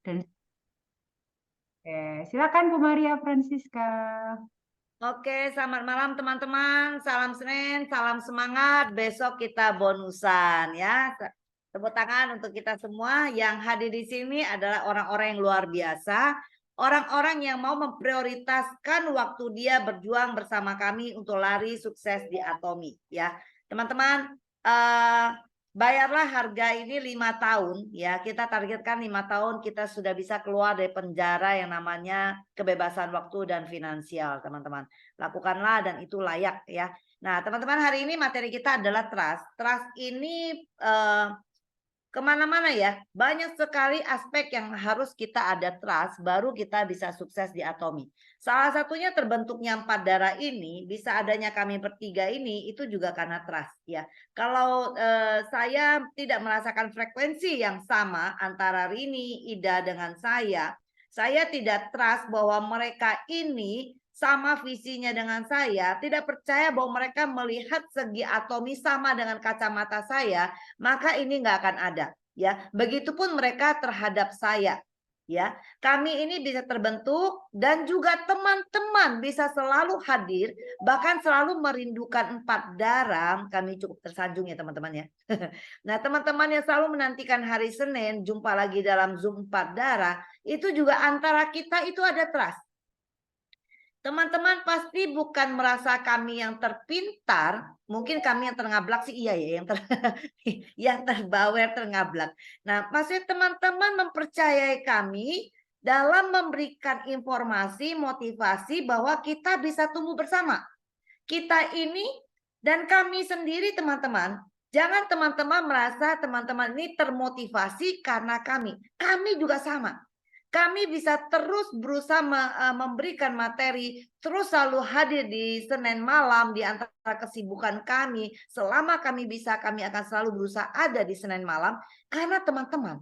Dan silakan Bu Maria Francisca. Oke, selamat malam teman-teman. Salam Senin, salam semangat. Besok kita bonusan ya. Tepuk tangan untuk kita semua. Yang hadir di sini adalah orang-orang yang luar biasa. Orang-orang yang mau memprioritaskan waktu dia berjuang bersama kami untuk lari sukses di Atomi ya. Teman-teman, bayarlah harga ini 5 tahun ya. Kita targetkan 5 tahun kita sudah bisa keluar dari penjara yang namanya kebebasan waktu dan finansial, teman-teman. Lakukanlah dan itu layak ya. Nah, teman-teman, hari ini materi kita adalah trust. Trust ini kemana-mana ya. Banyak sekali aspek yang harus kita ada trust, baru kita bisa sukses di Atomi. Salah satunya terbentuknya 4 darah ini, bisa adanya kami bertiga ini, itu juga karena trust ya. Kalau saya tidak merasakan frekuensi yang sama antara Rini, Ida dengan saya tidak trust bahwa mereka ini sama visinya dengan saya, tidak percaya bahwa mereka melihat segi atomi sama dengan kacamata saya, maka ini nggak akan ada ya. Begitupun mereka terhadap saya ya. Kami ini bisa terbentuk dan juga teman-teman bisa selalu hadir, bahkan selalu merindukan 4 darah. Kami cukup tersanjung ya teman-teman ya. Nah, teman-teman yang selalu menantikan hari Senin jumpa lagi dalam Zoom 4 darah, itu juga antara kita itu ada trust. Teman-teman pasti bukan merasa kami yang terpintar, mungkin kami yang terngablak sih iya ya, yang terbawer terngablak. Nah, maksudnya teman-teman mempercayai kami dalam memberikan informasi, motivasi bahwa kita bisa tumbuh bersama. Kita ini dan kami sendiri teman-teman, jangan teman-teman merasa teman-teman ini termotivasi karena kami. Kami juga sama. Kami bisa terus berusaha memberikan materi, terus selalu hadir di Senin malam di antara kesibukan kami. Selama kami bisa, kami akan selalu berusaha ada di Senin malam karena teman-teman.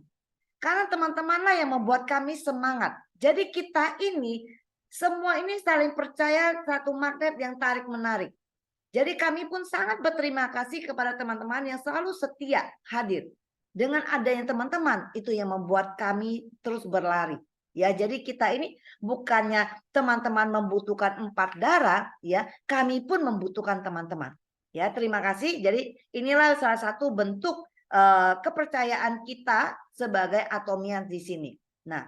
Karena teman-temanlah yang membuat kami semangat. Jadi kita ini, semua ini saling percaya satu magnet yang tarik-menarik. Jadi kami pun sangat berterima kasih kepada teman-teman yang selalu setia hadir. Dengan adanya teman-teman itu yang membuat kami terus berlari. Ya, jadi kita ini bukannya teman-teman membutuhkan 4 darah, ya, kami pun membutuhkan teman-teman. Ya, terima kasih. Jadi inilah salah satu bentuk kepercayaan kita sebagai atomian di sini. Nah,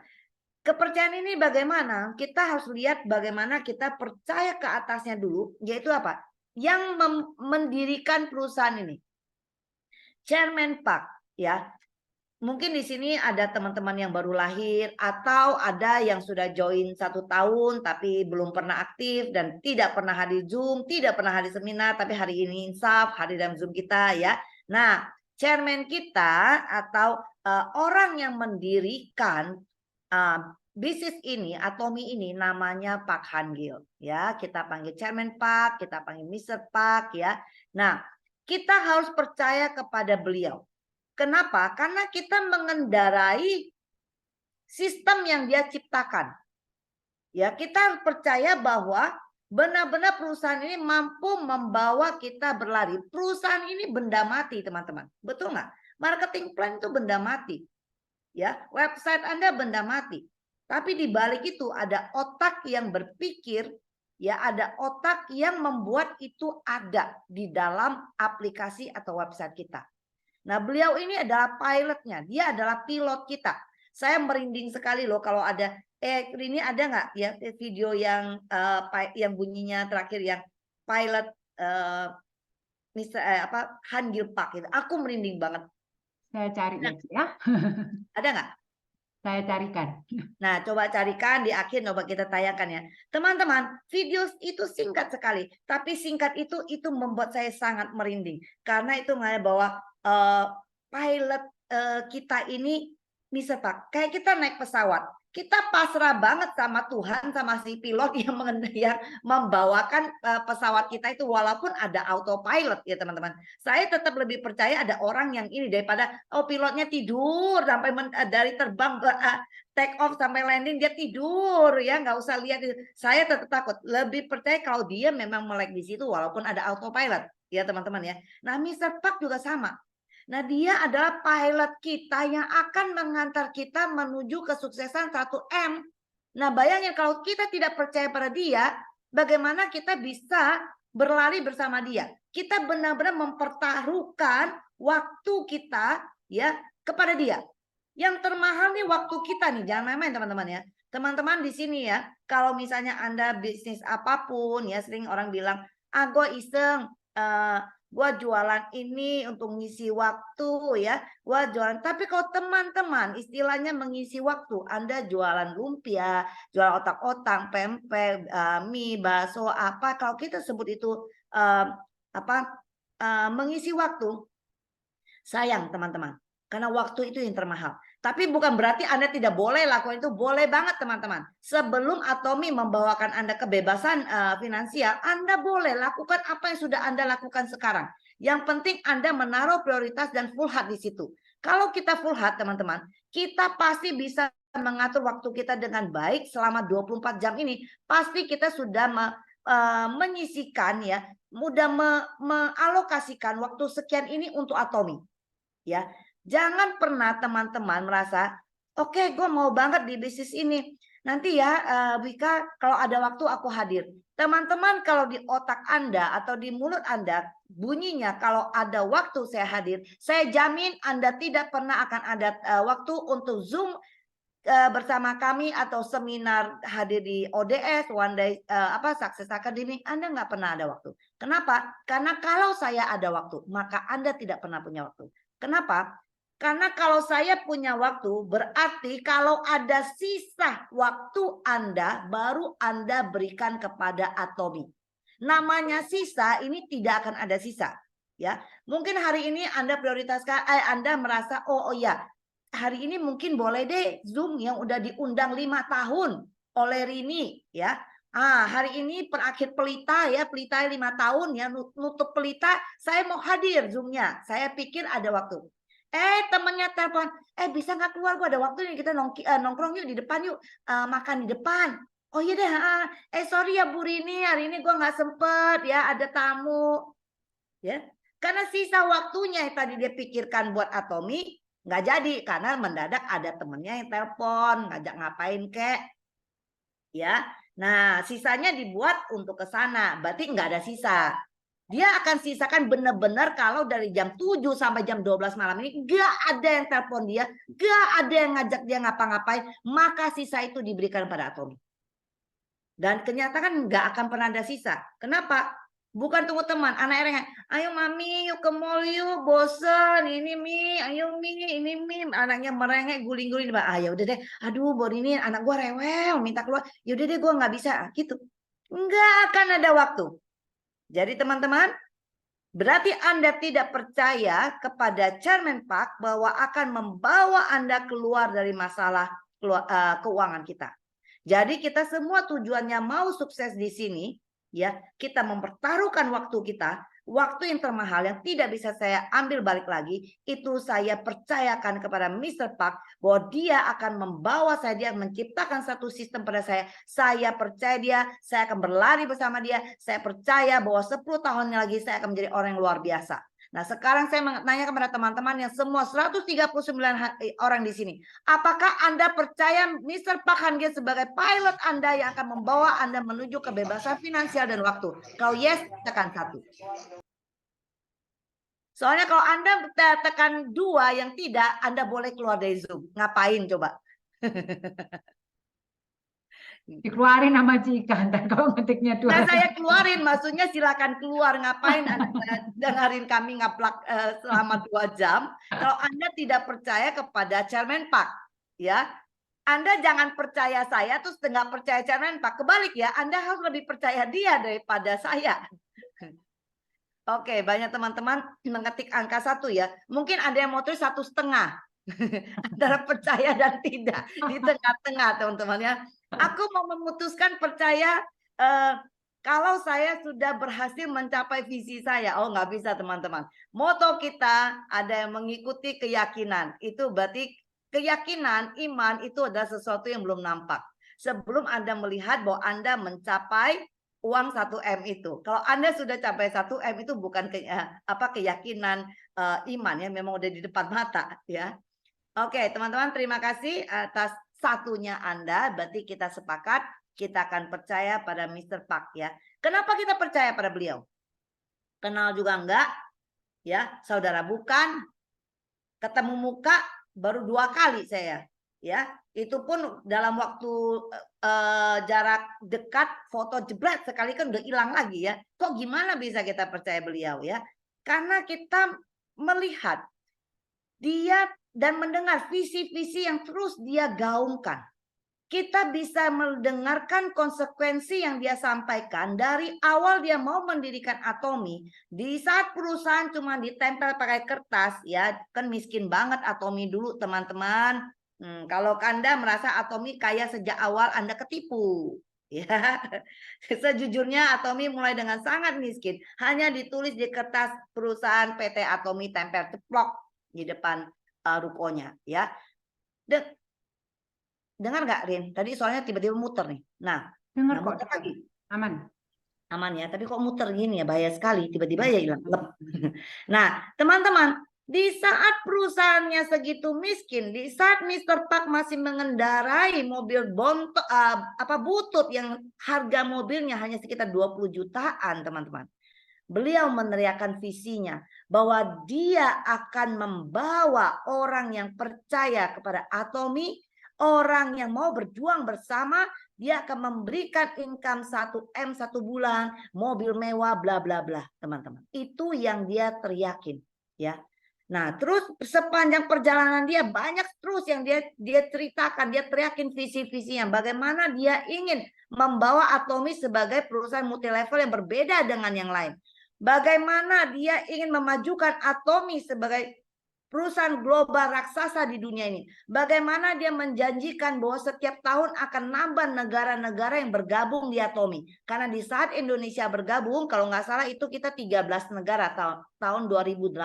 kepercayaan ini bagaimana? Kita harus lihat bagaimana kita percaya ke atasnya dulu, yaitu apa? Yang mendirikan perusahaan ini. Chairman Park ya. Mungkin di sini ada teman-teman yang baru lahir atau ada yang sudah join 1 tahun tapi belum pernah aktif dan tidak pernah hadir Zoom, tidak pernah hadir seminar, tapi hari ini insaf hadir dalam Zoom kita ya. Nah, chairman kita atau orang yang mendirikan bisnis ini, Atomi ini namanya Pak Han Gil ya. Kita panggil Chairman Pak, kita panggil Mr. Pak ya. Nah, kita harus percaya kepada beliau. Kenapa? Karena kita mengendarai sistem yang dia ciptakan. Ya, kita percaya bahwa benar-benar perusahaan ini mampu membawa kita berlari. Perusahaan ini benda mati, teman-teman. Betul nggak? Marketing plan itu benda mati. Ya, website Anda benda mati. Tapi di balik itu ada otak yang berpikir, ya ada otak yang membuat itu ada di dalam aplikasi atau website kita. Nah, beliau ini adalah pilotnya, dia adalah pilot kita. Saya merinding sekali loh kalau ada ini ada nggak ya video yang bunyinya terakhir yang pilot Han Gil Park itu. Aku merinding banget. Saya cari ya. Ada nggak? Saya carikan. Nah, coba carikan di akhir, coba kita tayangkan ya. Teman-teman, video itu singkat sekali. Tapi singkat itu membuat saya sangat merinding. Karena itu nggak bahwa pilot kita ini bisa Pak, kayak kita naik pesawat. Kita pasrah banget sama Tuhan, sama si pilot yang membawakan pesawat kita itu walaupun ada autopilot ya teman-teman. Saya tetap lebih percaya ada orang yang ini daripada pilotnya tidur sampai dari terbang take off sampai landing dia tidur ya, nggak usah lihat. Saya tetap takut, lebih percaya kalau dia memang melek di situ walaupun ada autopilot ya teman-teman ya. Nah, Mr. Park juga sama. Nah, dia adalah pilot kita yang akan mengantar kita menuju kesuksesan 1M. Nah, bayangin kalau kita tidak percaya pada dia, bagaimana kita bisa berlari bersama dia? Kita benar-benar mempertaruhkan waktu kita ya kepada dia. Yang termahal nih waktu kita nih, jangan main-main teman-teman ya. Teman-teman di sini ya, kalau misalnya Anda bisnis apapun ya, sering orang bilang, "Ah, gue iseng, gue jualan ini untuk ngisi waktu ya, gue jualan." Tapi kalau teman-teman istilahnya mengisi waktu, Anda jualan lumpia, jualan otak-otak, pempek, mie, bakso, apa, kalau kita sebut itu mengisi waktu, sayang teman-teman. Karena waktu itu yang termahal. Tapi bukan berarti Anda tidak boleh lakukan itu. Boleh banget teman-teman. Sebelum Atomi membawakan Anda kebebasan finansial, Anda boleh lakukan apa yang sudah Anda lakukan sekarang. Yang penting Anda menaruh prioritas dan full heart di situ. Kalau kita full heart teman-teman, kita pasti bisa mengatur waktu kita dengan baik selama 24 jam ini. Pasti kita sudah menyisikan ya, mudah mengalokasikan waktu sekian ini untuk Atomi. Ya, jangan pernah teman-teman merasa, oke, gue mau banget di bisnis ini. Nanti ya, Wika, kalau ada waktu aku hadir. Teman-teman, kalau di otak Anda atau di mulut Anda bunyinya kalau ada waktu saya hadir, saya jamin Anda tidak pernah akan ada waktu untuk Zoom bersama kami atau seminar hadir di ODS, One Day Success Academy. Anda nggak pernah ada waktu. Kenapa? Karena kalau saya ada waktu, maka Anda tidak pernah punya waktu. Kenapa? Karena kalau saya punya waktu, berarti kalau ada sisa waktu Anda, baru Anda berikan kepada Atomi. Namanya sisa, ini tidak akan ada sisa. Ya, mungkin hari ini Anda prioritaskan, Anda merasa, oh ya, hari ini mungkin boleh deh Zoom yang udah diundang 5 tahun oleh Rini, ya. Hari ini perakhir pelita ya, pelita 5 tahun ya, nutup pelita, saya mau hadir Zoom-nya. Saya pikir ada waktu. Temennya telepon, bisa nggak keluar, gua ada waktu nih, kita nongkrong yuk di depan yuk, makan di depan. Oh iya deh, sorry ya Bu Rini, hari ini gua nggak sempet ya, ada tamu. Ya, karena sisa waktunya yang tadi dia pikirkan buat Atomi, nggak jadi karena mendadak ada temennya yang telepon, ngajak ngapain kek. Ya, nah sisanya dibuat untuk ke sana, berarti nggak ada sisa. Dia akan sisakan benar-benar kalau dari jam 7 sampai jam 12 malam ini nggak ada yang telepon dia, nggak ada yang ngajak dia ngapa-ngapain, maka sisa itu diberikan pada Atomi. Dan kenyataan nggak akan pernah ada sisa. Kenapa? Bukan tunggu teman, anak ereng, ayo mami, yuk ke mall yuk, bosen, ini mi, ayo mi, ini mi, anaknya merengek, guling-guling, ya udah deh, aduh, Bon ini anak gua rewel, minta keluar, yaudah deh, gua nggak bisa, gitu, nggak akan ada waktu. Jadi teman-teman, berarti Anda tidak percaya kepada Chairman Park bahwa akan membawa Anda keluar dari masalah keuangan kita. Jadi kita semua tujuannya mau sukses di sini. Ya, kita mempertaruhkan waktu kita, waktu yang termahal yang tidak bisa saya ambil balik lagi, itu saya percayakan kepada Mr. Park bahwa dia akan membawa saya, dia menciptakan satu sistem pada saya. Saya percaya dia, saya akan berlari bersama dia, saya percaya bahwa 10 tahun lagi saya akan menjadi orang yang luar biasa. Nah, sekarang saya menanya kepada teman-teman yang semua 139 orang di sini. Apakah Anda percaya Mr. Park Han-Gye sebagai pilot Anda yang akan membawa Anda menuju kebebasan finansial dan waktu? Kalau yes, tekan 1. Soalnya kalau Anda tekan 2 yang tidak, Anda boleh keluar dari Zoom. Ngapain coba? Dikeluarin sama Cika, ntar kalau ngetiknya 2. Nah, saya keluarin, maksudnya silakan keluar. Ngapain Anda dengerin kami ngaplak selama 2 jam? Kalau Anda tidak percaya kepada Chairman Park, ya, Anda jangan percaya saya terus nggak percaya Chairman Park. Kebalik ya, Anda harus lebih percaya dia daripada saya. Oke, banyak teman-teman mengetik angka 1 ya. Mungkin ada yang mau tulis 1,5. Antara percaya dan tidak. Di tengah-tengah teman-teman ya. Aku mau memutuskan percaya kalau saya sudah berhasil mencapai visi saya. Oh, nggak bisa teman-teman. Moto kita ada yang mengikuti keyakinan. Itu berarti keyakinan, iman itu adalah sesuatu yang belum nampak. Sebelum Anda melihat bahwa Anda mencapai uang 1M itu. Kalau Anda sudah capai 1M itu bukan keyakinan, iman ya, memang udah di depan mata ya. Oke, teman-teman, terima kasih atas satunya Anda. Berarti kita sepakat kita akan percaya pada Mr. Park ya. Kenapa kita percaya pada beliau? Kenal juga enggak? Ya, saudara bukan. Ketemu muka baru 2 kali saya. Ya, itu pun dalam waktu jarak dekat, foto jebret sekali kan udah hilang lagi ya. Kok gimana bisa kita percaya beliau ya? Karena kita melihat dia dan mendengar visi-visi yang terus dia gaungkan. Kita bisa mendengarkan konsekuensi yang dia sampaikan dari awal dia mau mendirikan Atomi. Di saat perusahaan cuma ditempel pakai kertas, ya kan miskin banget Atomi dulu teman-teman. Kalau Anda merasa Atomi kaya sejak awal, Anda ketipu. Ya, sejujurnya Atomi mulai dengan sangat miskin. Hanya ditulis di kertas perusahaan PT Atomi tempel ceplok di depan rukonya. Ya, dengar nggak, Rin? Tadi soalnya tiba-tiba muter nih. Nah, Dengar kok, muter lagi. aman. Aman ya, tapi kok muter gini ya, bahaya sekali. Tiba-tiba ya hilang. Nah, teman-teman, di saat perusahaannya segitu miskin, di saat Mr. Park masih mengendarai mobil butut yang harga mobilnya hanya sekitar 20 jutaan, teman-teman. Beliau meneriakkan visinya bahwa dia akan membawa orang yang percaya kepada Atomi, orang yang mau berjuang bersama, dia akan memberikan income 1M 1 bulan, mobil mewah, bla bla bla, teman-teman. Itu yang dia teriakin, ya. Nah, terus sepanjang perjalanan dia banyak terus yang dia ceritakan, dia teriakin visi-visinya, bagaimana dia ingin membawa Atomi sebagai perusahaan multilevel yang berbeda dengan yang lain. Bagaimana dia ingin memajukan Atomi sebagai perusahaan global raksasa di dunia ini. Bagaimana dia menjanjikan bahwa setiap tahun akan nambah negara-negara yang bergabung di Atomi. Karena di saat Indonesia bergabung, kalau nggak salah itu kita 13 negara tahun 2018.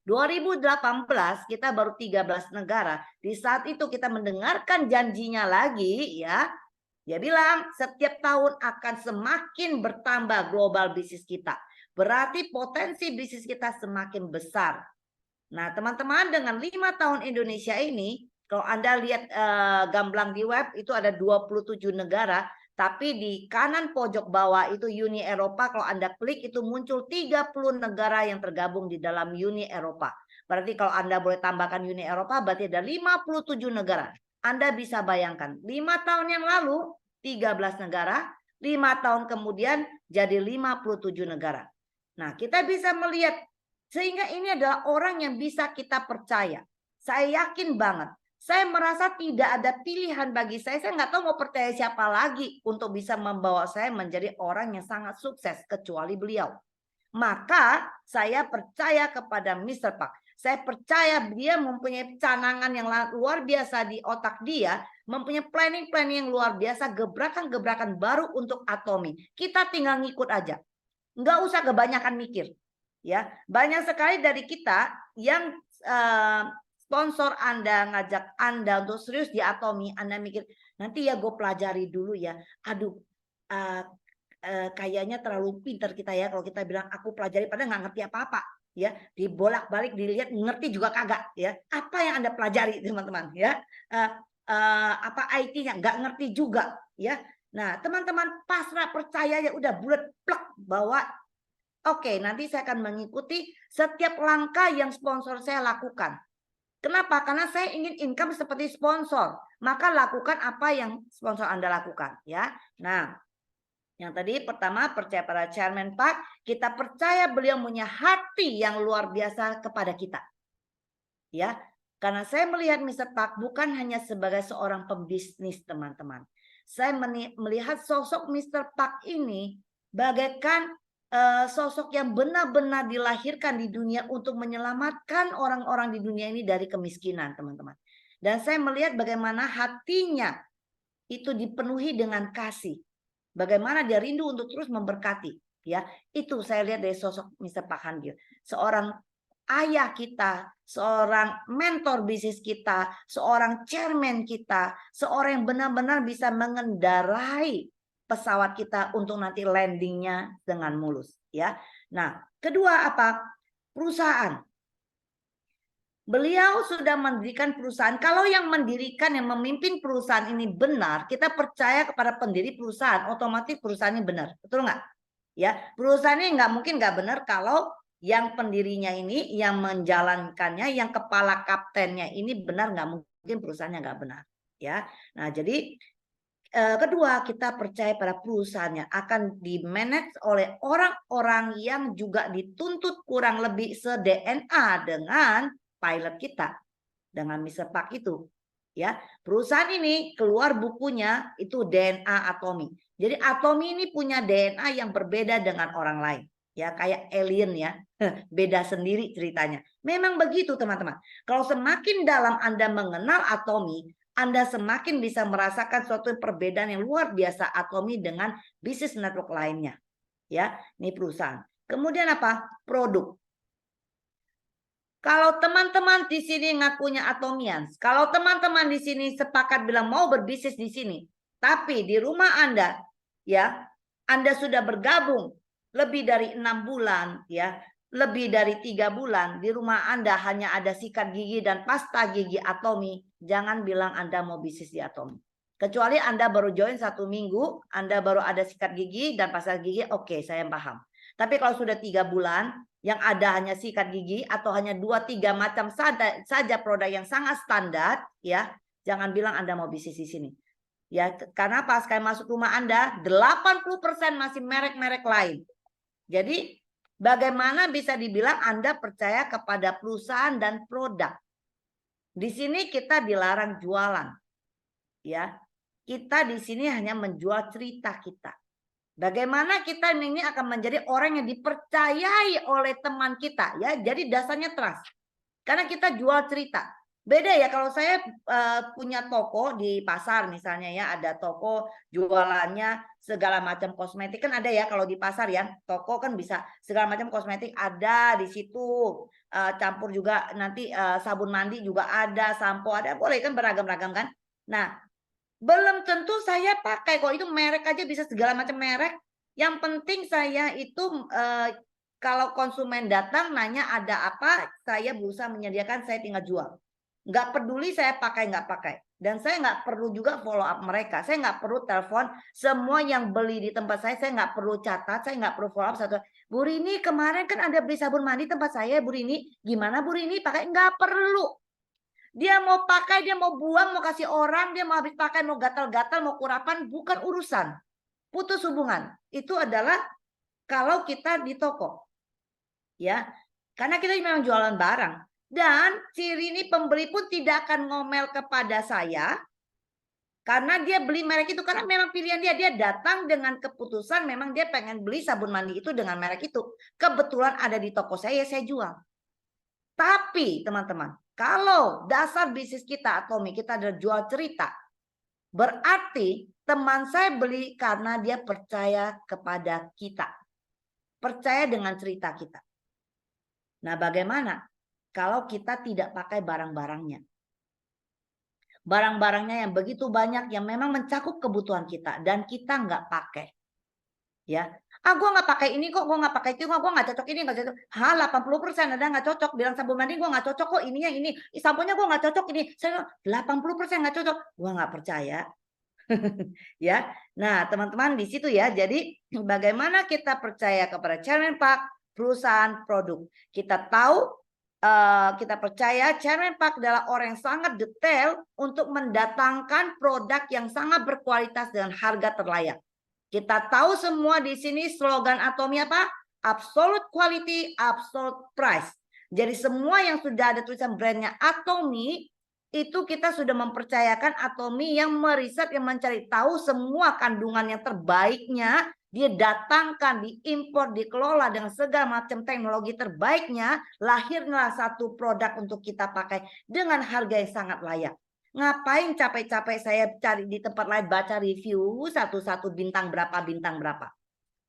2018 kita baru 13 negara. Di saat itu kita mendengarkan janjinya lagi ya. Dia bilang setiap tahun akan semakin bertambah global bisnis kita. Berarti potensi bisnis kita semakin besar. Nah, teman-teman, dengan 5 tahun Indonesia ini, kalau Anda lihat gamblang di web itu ada 27 negara, tapi di kanan pojok bawah itu Uni Eropa, kalau Anda klik itu muncul 30 negara yang tergabung di dalam Uni Eropa. Berarti kalau Anda boleh tambahkan Uni Eropa berarti ada 57 negara. Anda bisa bayangkan, 5 tahun yang lalu 13 negara, 5 tahun kemudian jadi 57 negara. Nah, kita bisa melihat sehingga ini adalah orang yang bisa kita percaya. Saya yakin banget. Saya merasa tidak ada pilihan bagi saya. Saya nggak tahu mau percaya siapa lagi untuk bisa membawa saya menjadi orang yang sangat sukses kecuali beliau. Maka saya percaya kepada Mr. Park. Saya percaya dia mempunyai canangan yang luar biasa di otak dia, mempunyai planning-planning yang luar biasa, gebrakan-gebrakan baru untuk Atomi. Kita tinggal ngikut aja. Nggak usah kebanyakan mikir. Ya, banyak sekali dari kita yang sponsor Anda ngajak Anda untuk serius di Atomi, Anda mikir nanti ya gue pelajari dulu ya. Aduh, kayaknya terlalu pintar kita ya kalau kita bilang aku pelajari padahal nggak ngerti apa-apa ya, dibolak-balik dilihat ngerti juga kagak ya. Apa yang Anda pelajari teman-teman ya, apa IT-nya nggak ngerti juga ya. Nah, teman-teman pasrah percaya ya udah bulat plek bahwa oke, nanti saya akan mengikuti setiap langkah yang sponsor saya lakukan. Kenapa? Karena saya ingin income seperti sponsor. Maka lakukan apa yang sponsor Anda lakukan ya. Nah, yang tadi pertama percaya pada Chairman Park, kita percaya beliau punya hati yang luar biasa kepada kita. Ya, karena saya melihat Mr. Park bukan hanya sebagai seorang pembisnis, teman-teman. Saya melihat sosok Mr. Park ini bagaikan sosok yang benar-benar dilahirkan di dunia untuk menyelamatkan orang-orang di dunia ini dari kemiskinan, teman-teman. Dan saya melihat bagaimana hatinya itu dipenuhi dengan kasih. Bagaimana dia rindu untuk terus memberkati, ya. Itu saya lihat dari sosok Mr. Park Han-gyeo. Seorang ayah kita, seorang mentor bisnis kita, seorang chairman kita, seorang yang benar-benar bisa mengendarai pesawat kita untuk nanti landingnya dengan mulus, ya. Nah, kedua apa? perusahaan. Beliau sudah mendirikan perusahaan. Kalau yang mendirikan, yang memimpin perusahaan ini benar, kita percaya kepada pendiri perusahaan, otomatis perusahaannya benar. Betul nggak? Ya, perusahaannya nggak mungkin nggak benar kalau yang pendirinya ini, yang menjalankannya, yang kepala kaptennya ini benar, nggak mungkin perusahaannya nggak benar. Ya, nah jadi kedua, kita percaya pada perusahaannya akan dimanage oleh orang-orang yang juga dituntut kurang lebih se-DNA dengan pilot kita, dengan Mr. Park itu. Ya, perusahaan ini keluar bukunya itu DNA Atomy. Jadi Atomy ini punya DNA yang berbeda dengan orang lain. Ya, kayak alien ya. Beda sendiri ceritanya. Memang begitu teman-teman. Kalau semakin dalam Anda mengenal Atomy, Anda semakin bisa merasakan suatu perbedaan yang luar biasa Atomy dengan bisnis network lainnya. Ya, ini perusahaan. Kemudian apa? Produk. Kalau teman-teman di sini ngakunya Atomians, kalau teman-teman di sini sepakat bilang mau berbisnis di sini, tapi di rumah Anda, ya, Anda sudah bergabung lebih dari 6 bulan, ya, lebih dari 3 bulan, di rumah Anda hanya ada sikat gigi dan pasta gigi Atomy, jangan bilang Anda mau bisnis di Atomy. Kecuali Anda baru join 1 minggu, Anda baru ada sikat gigi dan pasta gigi, oke, saya paham. Tapi kalau sudah 3 bulan, yang ada hanya sikat gigi atau hanya 2-3 macam saja produk yang sangat standar, ya, jangan bilang Anda mau bisnis di sini. Ya, karena pas kayak masuk rumah Anda, 80% masih merek-merek lain. Jadi, bagaimana bisa dibilang Anda percaya kepada perusahaan dan produk? Di sini kita dilarang jualan. Ya. Kita di sini hanya menjual cerita kita. Bagaimana kita ini akan menjadi orang yang dipercayai oleh teman kita, ya. Jadi dasarnya trust. Karena kita jual cerita. Beda ya kalau saya punya toko di pasar misalnya ya, ada toko jualannya segala macam kosmetik kan ada ya kalau di pasar ya. Toko kan bisa segala macam kosmetik ada di situ. Campur juga nanti sabun mandi juga ada, sampo ada, boleh kan beragam-ragam kan. Nah, belum tentu saya pakai kok, itu merek aja bisa segala macam merek. Yang penting saya itu kalau konsumen datang nanya ada apa, saya berusaha menyediakan, saya tinggal jual. Nggak peduli saya pakai nggak pakai. Dan saya nggak perlu juga follow up mereka. Saya nggak perlu telepon semua yang beli di tempat saya nggak perlu catat, saya nggak perlu follow up satu. Bu Rini kemarin kan ada beli sabun mandi tempat saya, Bu Rini. Gimana Bu Rini pakai? Nggak perlu. Dia mau pakai, dia mau buang, mau kasih orang, dia mau habis pakai, mau gatal-gatal, mau kurapan, bukan urusan. Putus hubungan. Itu adalah kalau kita di toko. Ya, karena kita memang jualan barang. Dan ciri ini pembeli pun tidak akan ngomel kepada saya. Karena dia beli merek itu, karena memang pilihan dia. Dia datang dengan keputusan, memang dia pengen beli sabun mandi itu dengan merek itu. Kebetulan ada di toko saya jual. Tapi teman-teman, kalau dasar bisnis kita Atomy kita adalah jual cerita, berarti teman saya beli karena dia percaya kepada kita. Percaya dengan cerita kita. Nah, bagaimana kalau kita tidak pakai barang-barangnya? Barang-barangnya yang begitu banyak yang memang mencakup kebutuhan kita dan kita nggak pakai. Ya, gue nggak pakai ini kok, gue nggak pakai itu, gue nggak cocok ini, nggak cocok. 80% ada nggak cocok. Bilang sabun mandi gue nggak cocok kok, ininya ini, sabunnya gue nggak cocok ini. Saya 80% nggak cocok, gue nggak percaya. Ya, nah teman-teman di situ ya. Jadi bagaimana kita percaya kepada Chairman Park, perusahaan produk. Kita tahu, kita percaya Chairman Park adalah orang yang sangat detail untuk mendatangkan produk yang sangat berkualitas dengan harga terlayak. Kita tahu semua di sini slogan Atomy apa? Absolute quality, absolute price. Jadi semua yang sudah ada tulisan brandnya Atomy, itu kita sudah mempercayakan Atomy yang meriset, yang mencari tahu semua kandungan yang terbaiknya, dia datangkan, diimpor, dikelola dengan segala macam teknologi terbaiknya, lahirlah satu produk untuk kita pakai dengan harga yang sangat layak. Ngapain capek-capek saya cari di tempat lain baca review satu-satu bintang berapa.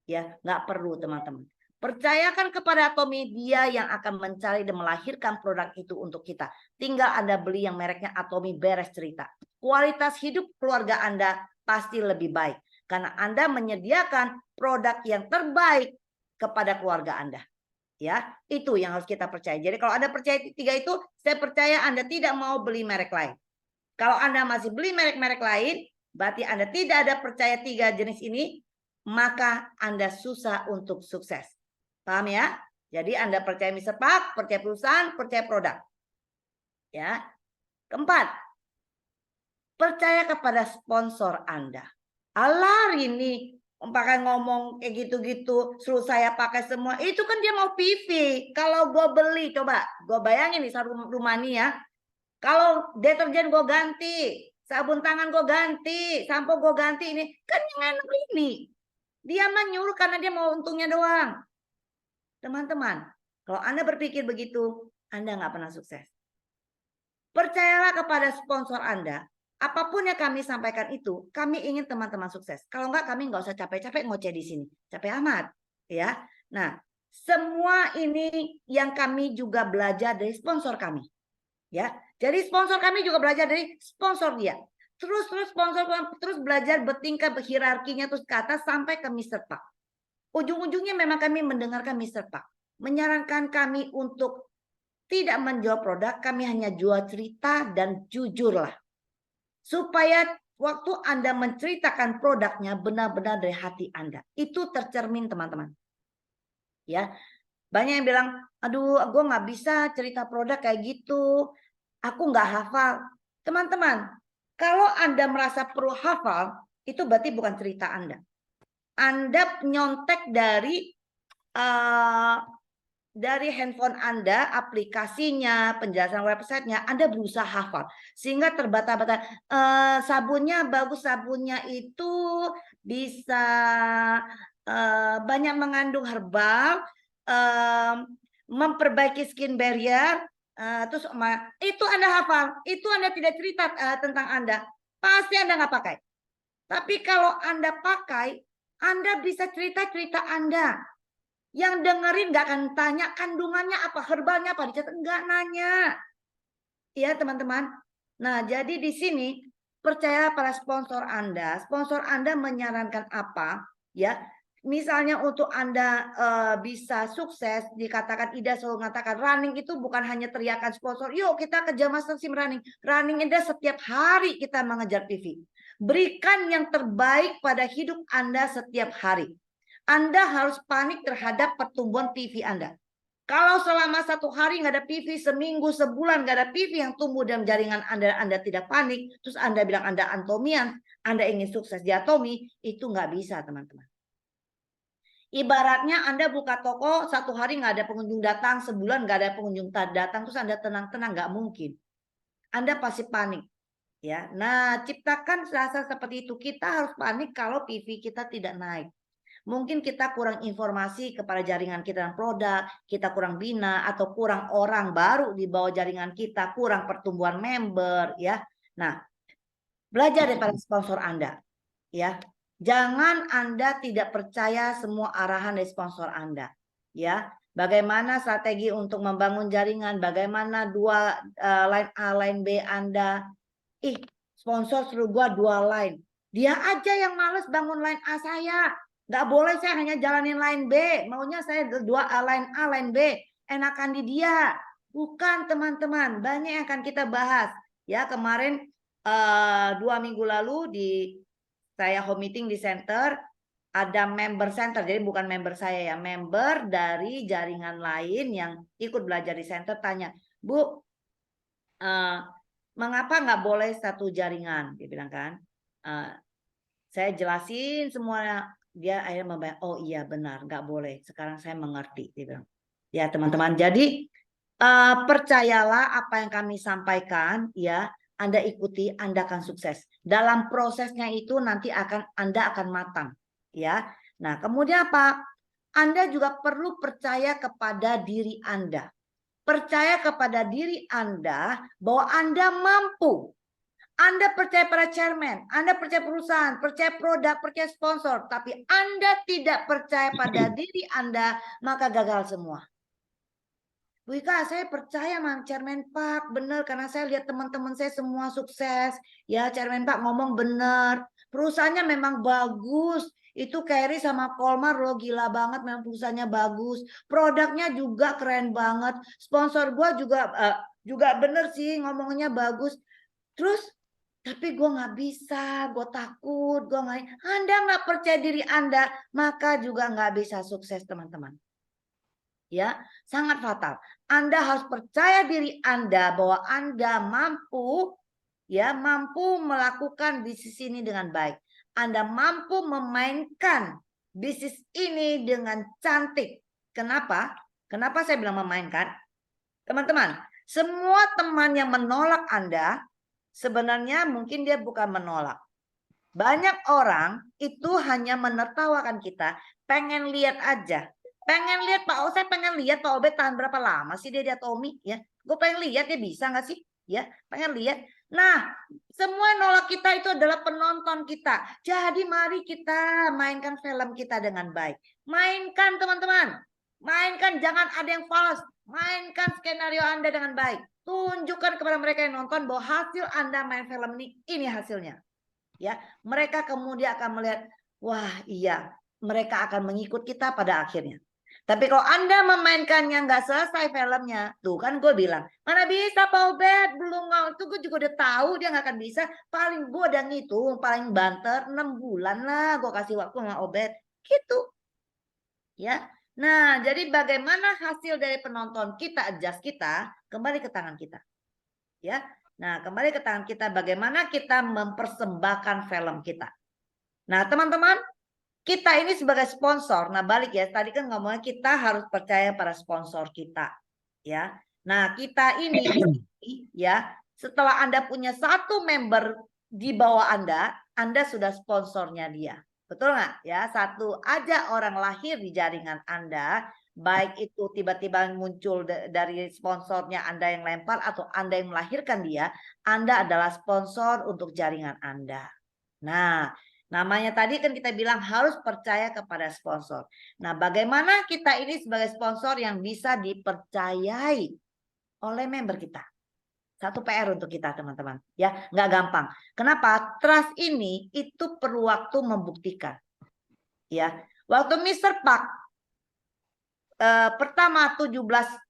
Ya, nggak perlu teman-teman. Percayakan kepada Atomy, dia yang akan mencari dan melahirkan produk itu untuk kita. Tinggal Anda beli yang mereknya Atomy, beres cerita. Kualitas hidup keluarga Anda pasti lebih baik. Karena Anda menyediakan produk yang terbaik kepada keluarga Anda. Ya, itu yang harus kita percaya. Jadi kalau Anda percaya 3 itu, saya percaya Anda tidak mau beli merek lain. Kalau Anda masih beli merek-merek lain, berarti Anda tidak ada percaya 3 jenis ini, maka Anda susah untuk sukses. Paham ya? Jadi Anda percaya Mr. Park, percaya perusahaan, percaya produk. Ya. Keempat, percaya kepada sponsor Anda. Alah ini pakai ngomong kayak gitu-gitu, suruh saya pakai semua. Itu kan dia mau PV. Kalau gue beli, coba gue bayangin nih rumah ini ya. Kalau deterjen gue ganti, sabun tangan gue ganti, sampo gue ganti, ini kan yang enak ini. Dia mah nyuruh karena dia mau untungnya doang. Teman-teman, kalau Anda berpikir begitu, Anda nggak pernah sukses. Percayalah kepada sponsor Anda. Apapun yang kami sampaikan itu, kami ingin teman-teman sukses. Kalau enggak, kami nggak usah capek-capek ngoceh di sini. Capek amat, ya. Nah, semua ini yang kami juga belajar dari sponsor kami, ya. Jadi sponsor kami juga belajar dari sponsor dia. Terus sponsor terus belajar bertingkat hierarkinya terus ke atas sampai ke Mr. Park. Ujung-ujungnya memang kami mendengarkan Mr. Park menyarankan kami untuk tidak menjual produk, kami hanya jual cerita dan jujurlah. Supaya waktu Anda menceritakan produknya benar-benar dari hati Anda. Itu tercermin teman-teman. Ya, banyak yang bilang, aduh gue nggak bisa cerita produk kayak gitu. Aku nggak hafal. Teman-teman, kalau Anda merasa perlu hafal, itu berarti bukan cerita Anda. Anda nyontek dari handphone Anda, aplikasinya, penjelasan websitenya, Anda berusaha hafal. Sehingga terbata-bata. Sabunnya bagus, sabunnya itu bisa banyak mengandung herbal, memperbaiki skin barrier, terus itu Anda hafal. Itu Anda tidak cerita tentang Anda. Pasti Anda nggak pakai. Tapi kalau Anda pakai, Anda bisa cerita-cerita Anda. Yang dengerin nggak akan tanya kandungannya apa, herbalnya apa, dicatat nggak nanya. Ya teman-teman. Nah jadi di sini percaya pada sponsor Anda. Sponsor Anda menyarankan apa, ya? Misalnya untuk Anda bisa sukses, dikatakan Ida selalu mengatakan running itu bukan hanya teriakan sponsor. Yuk kita kejar Master Sim running. Running Ida setiap hari kita mengejar PV. Berikan yang terbaik pada hidup Anda setiap hari. Anda harus panik terhadap pertumbuhan PV Anda. Kalau selama 1 hari nggak ada PV, seminggu, sebulan nggak ada PV yang tumbuh dalam jaringan Anda tidak panik, terus Anda bilang Anda antomian, Anda ingin sukses di atomi, itu nggak bisa teman-teman. Ibaratnya Anda buka toko 1 hari nggak ada pengunjung datang, sebulan nggak ada pengunjung datang, terus Anda tenang-tenang, nggak mungkin. Anda pasti panik. Ya, nah ciptakan rasa seperti itu. Kita harus panik kalau PV kita tidak naik. Mungkin kita kurang informasi kepada jaringan kita dan produk, kita kurang bina atau kurang orang baru di bawah jaringan kita, kurang pertumbuhan member ya. Nah, belajar daripada sponsor Anda ya. Jangan Anda tidak percaya semua arahan dari sponsor Anda ya. Bagaimana strategi untuk membangun jaringan, bagaimana dua line A, line B Anda. Sponsor suruh gua 2 line. Dia aja yang males bangun line A saya. Nggak boleh saya hanya jalanin line B. Maunya saya 2 line A, line B. Enakan di dia. Bukan teman-teman. Banyak yang akan kita bahas. Ya kemarin 2 minggu lalu saya home meeting di center. Ada member center. Jadi bukan member saya ya. Member dari jaringan lain yang ikut belajar di center tanya. Bu, mengapa nggak boleh satu jaringan? Dia bilang kan. Saya jelasin semuanya. Dia akhirnya membayar, oh iya benar, nggak boleh. Sekarang saya mengerti. Dia bilang. Ya teman-teman, jadi percayalah apa yang kami sampaikan, ya. Anda ikuti, Anda akan sukses. Dalam prosesnya itu nanti Anda akan matang, ya. Nah, kemudian apa? Anda juga perlu percaya kepada diri Anda. Percaya kepada diri Anda bahwa Anda mampu. Anda percaya pada chairman, Anda percaya perusahaan, percaya produk, percaya sponsor, tapi Anda tidak percaya pada diri Anda, maka gagal semua. Bu Ika, saya percaya sama Chairman Pak, benar karena saya lihat teman-teman saya semua sukses. Ya, Chairman Pak ngomong benar. Perusahaannya memang bagus. Itu Carry sama Kolmar loh, gila banget, memang perusahaannya bagus, produknya juga keren banget, sponsor gua juga bener sih, ngomongnya bagus. Terus tapi gue nggak bisa, gue takut, gue nggak. Anda nggak percaya diri Anda, maka juga nggak bisa sukses, teman-teman. Ya, sangat fatal. Anda harus percaya diri Anda bahwa Anda mampu, ya, mampu melakukan bisnis ini dengan baik. Anda mampu memainkan bisnis ini dengan cantik. Kenapa? Kenapa saya bilang memainkan? Teman-teman, semua teman yang menolak Anda, sebenarnya mungkin dia bukan menolak. Banyak orang itu hanya menertawakan kita, pengen lihat aja. Pengen lihat saya pengen lihat Pak Obed tahan berapa lama sih dia di Atomi, ya. Gue pengen lihat dia bisa nggak sih, ya. Pengen lihat. Nah, semua yang nolak kita itu adalah penonton kita. Jadi mari kita mainkan film kita dengan baik. Mainkan, teman-teman. Mainkan, jangan ada yang fals. Mainkan skenario Anda dengan baik. Tunjukkan kepada mereka yang nonton bahwa hasil Anda main film ini hasilnya. Ya, mereka kemudian akan melihat, wah iya, mereka akan mengikut kita pada akhirnya. Tapi kalau Anda memainkannya nggak selesai filmnya, tuh kan gue bilang, mana bisa Pak Obed, belum itu gue juga udah tahu dia nggak akan bisa. Paling gue udah ngitung, paling banter 6 bulan lah gue kasih waktu sama Obed, gitu. Ya, nah jadi bagaimana hasil dari penonton kita, adjust kita, kembali ke tangan kita. Ya, nah kembali ke tangan kita, bagaimana kita mempersembahkan film kita. Nah teman-teman, kita ini sebagai sponsor, nah balik ya, tadi kan ngomongnya kita harus percaya pada sponsor kita, ya. Nah kita ini ya, setelah Anda punya satu member di bawah Anda sudah sponsornya dia, betul nggak? Ya, satu aja orang lahir di jaringan Anda, baik itu tiba-tiba muncul dari sponsornya Anda yang lempar atau Anda yang melahirkan dia, Anda adalah sponsor untuk jaringan Anda. Nah, namanya tadi kan kita bilang harus percaya kepada sponsor. Nah, bagaimana kita ini sebagai sponsor yang bisa dipercayai oleh member kita? Satu PR untuk kita, teman-teman. Ya, nggak gampang. Kenapa? Trust ini itu perlu waktu membuktikan. Ya, waktu Mr. Park pertama 17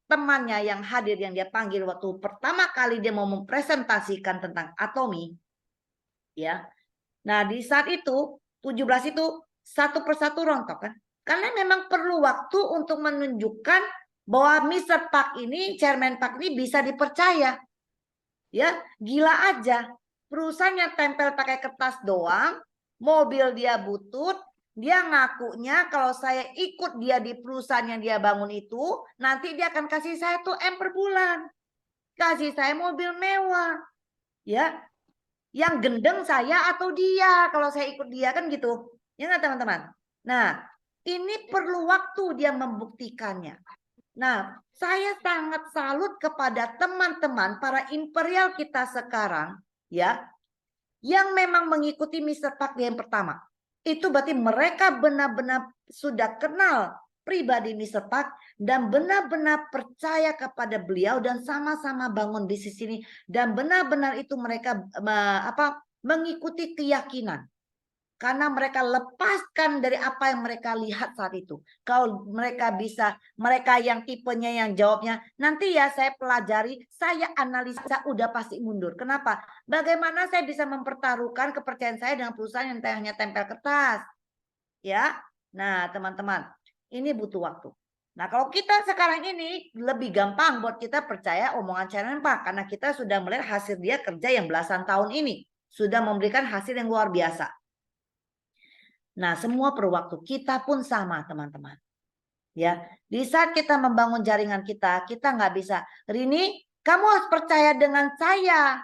temannya yang hadir yang dia panggil waktu pertama kali dia mau mempresentasikan tentang Atomi, ya. Nah, di saat itu 17 itu satu persatu rontok kan. Karena memang perlu waktu untuk menunjukkan bahwa Mr. Park ini, Chairman Park ini bisa dipercaya. Ya, gila aja. Perusahaannya tempel pakai kertas doang, mobil dia butut, dia ngakunya kalau saya ikut dia di perusahaan yang dia bangun itu, nanti dia akan kasih saya tuh M per bulan. Kasih saya mobil mewah. Ya, yang gendeng saya atau dia kalau saya ikut dia kan gitu, ya nggak teman-teman? Nah, ini perlu waktu dia membuktikannya. Nah, saya sangat salut kepada teman-teman para imperial kita sekarang, ya, yang memang mengikuti Mr. Park yang pertama. Itu berarti mereka benar-benar sudah kenal pribadi Mr. Park dan benar-benar percaya kepada beliau dan sama-sama bangun bisnis ini dan benar-benar itu mereka mengikuti keyakinan karena mereka lepaskan dari apa yang mereka lihat saat itu. Kalau mereka bisa, mereka yang tipenya yang jawabnya nanti ya saya pelajari, saya analisa, udah pasti mundur. Kenapa? Bagaimana saya bisa mempertaruhkan kepercayaan saya dengan perusahaan yang hanya tempel kertas? Ya, nah teman-teman, ini butuh waktu. Nah kalau kita sekarang ini lebih gampang buat kita percaya omongan Chairman Park karena kita sudah melihat hasil dia kerja yang belasan tahun ini sudah memberikan hasil yang luar biasa. Nah semua perlu waktu, kita pun sama teman-teman. Ya, di saat kita membangun jaringan kita nggak bisa, Rini, kamu harus percaya dengan saya,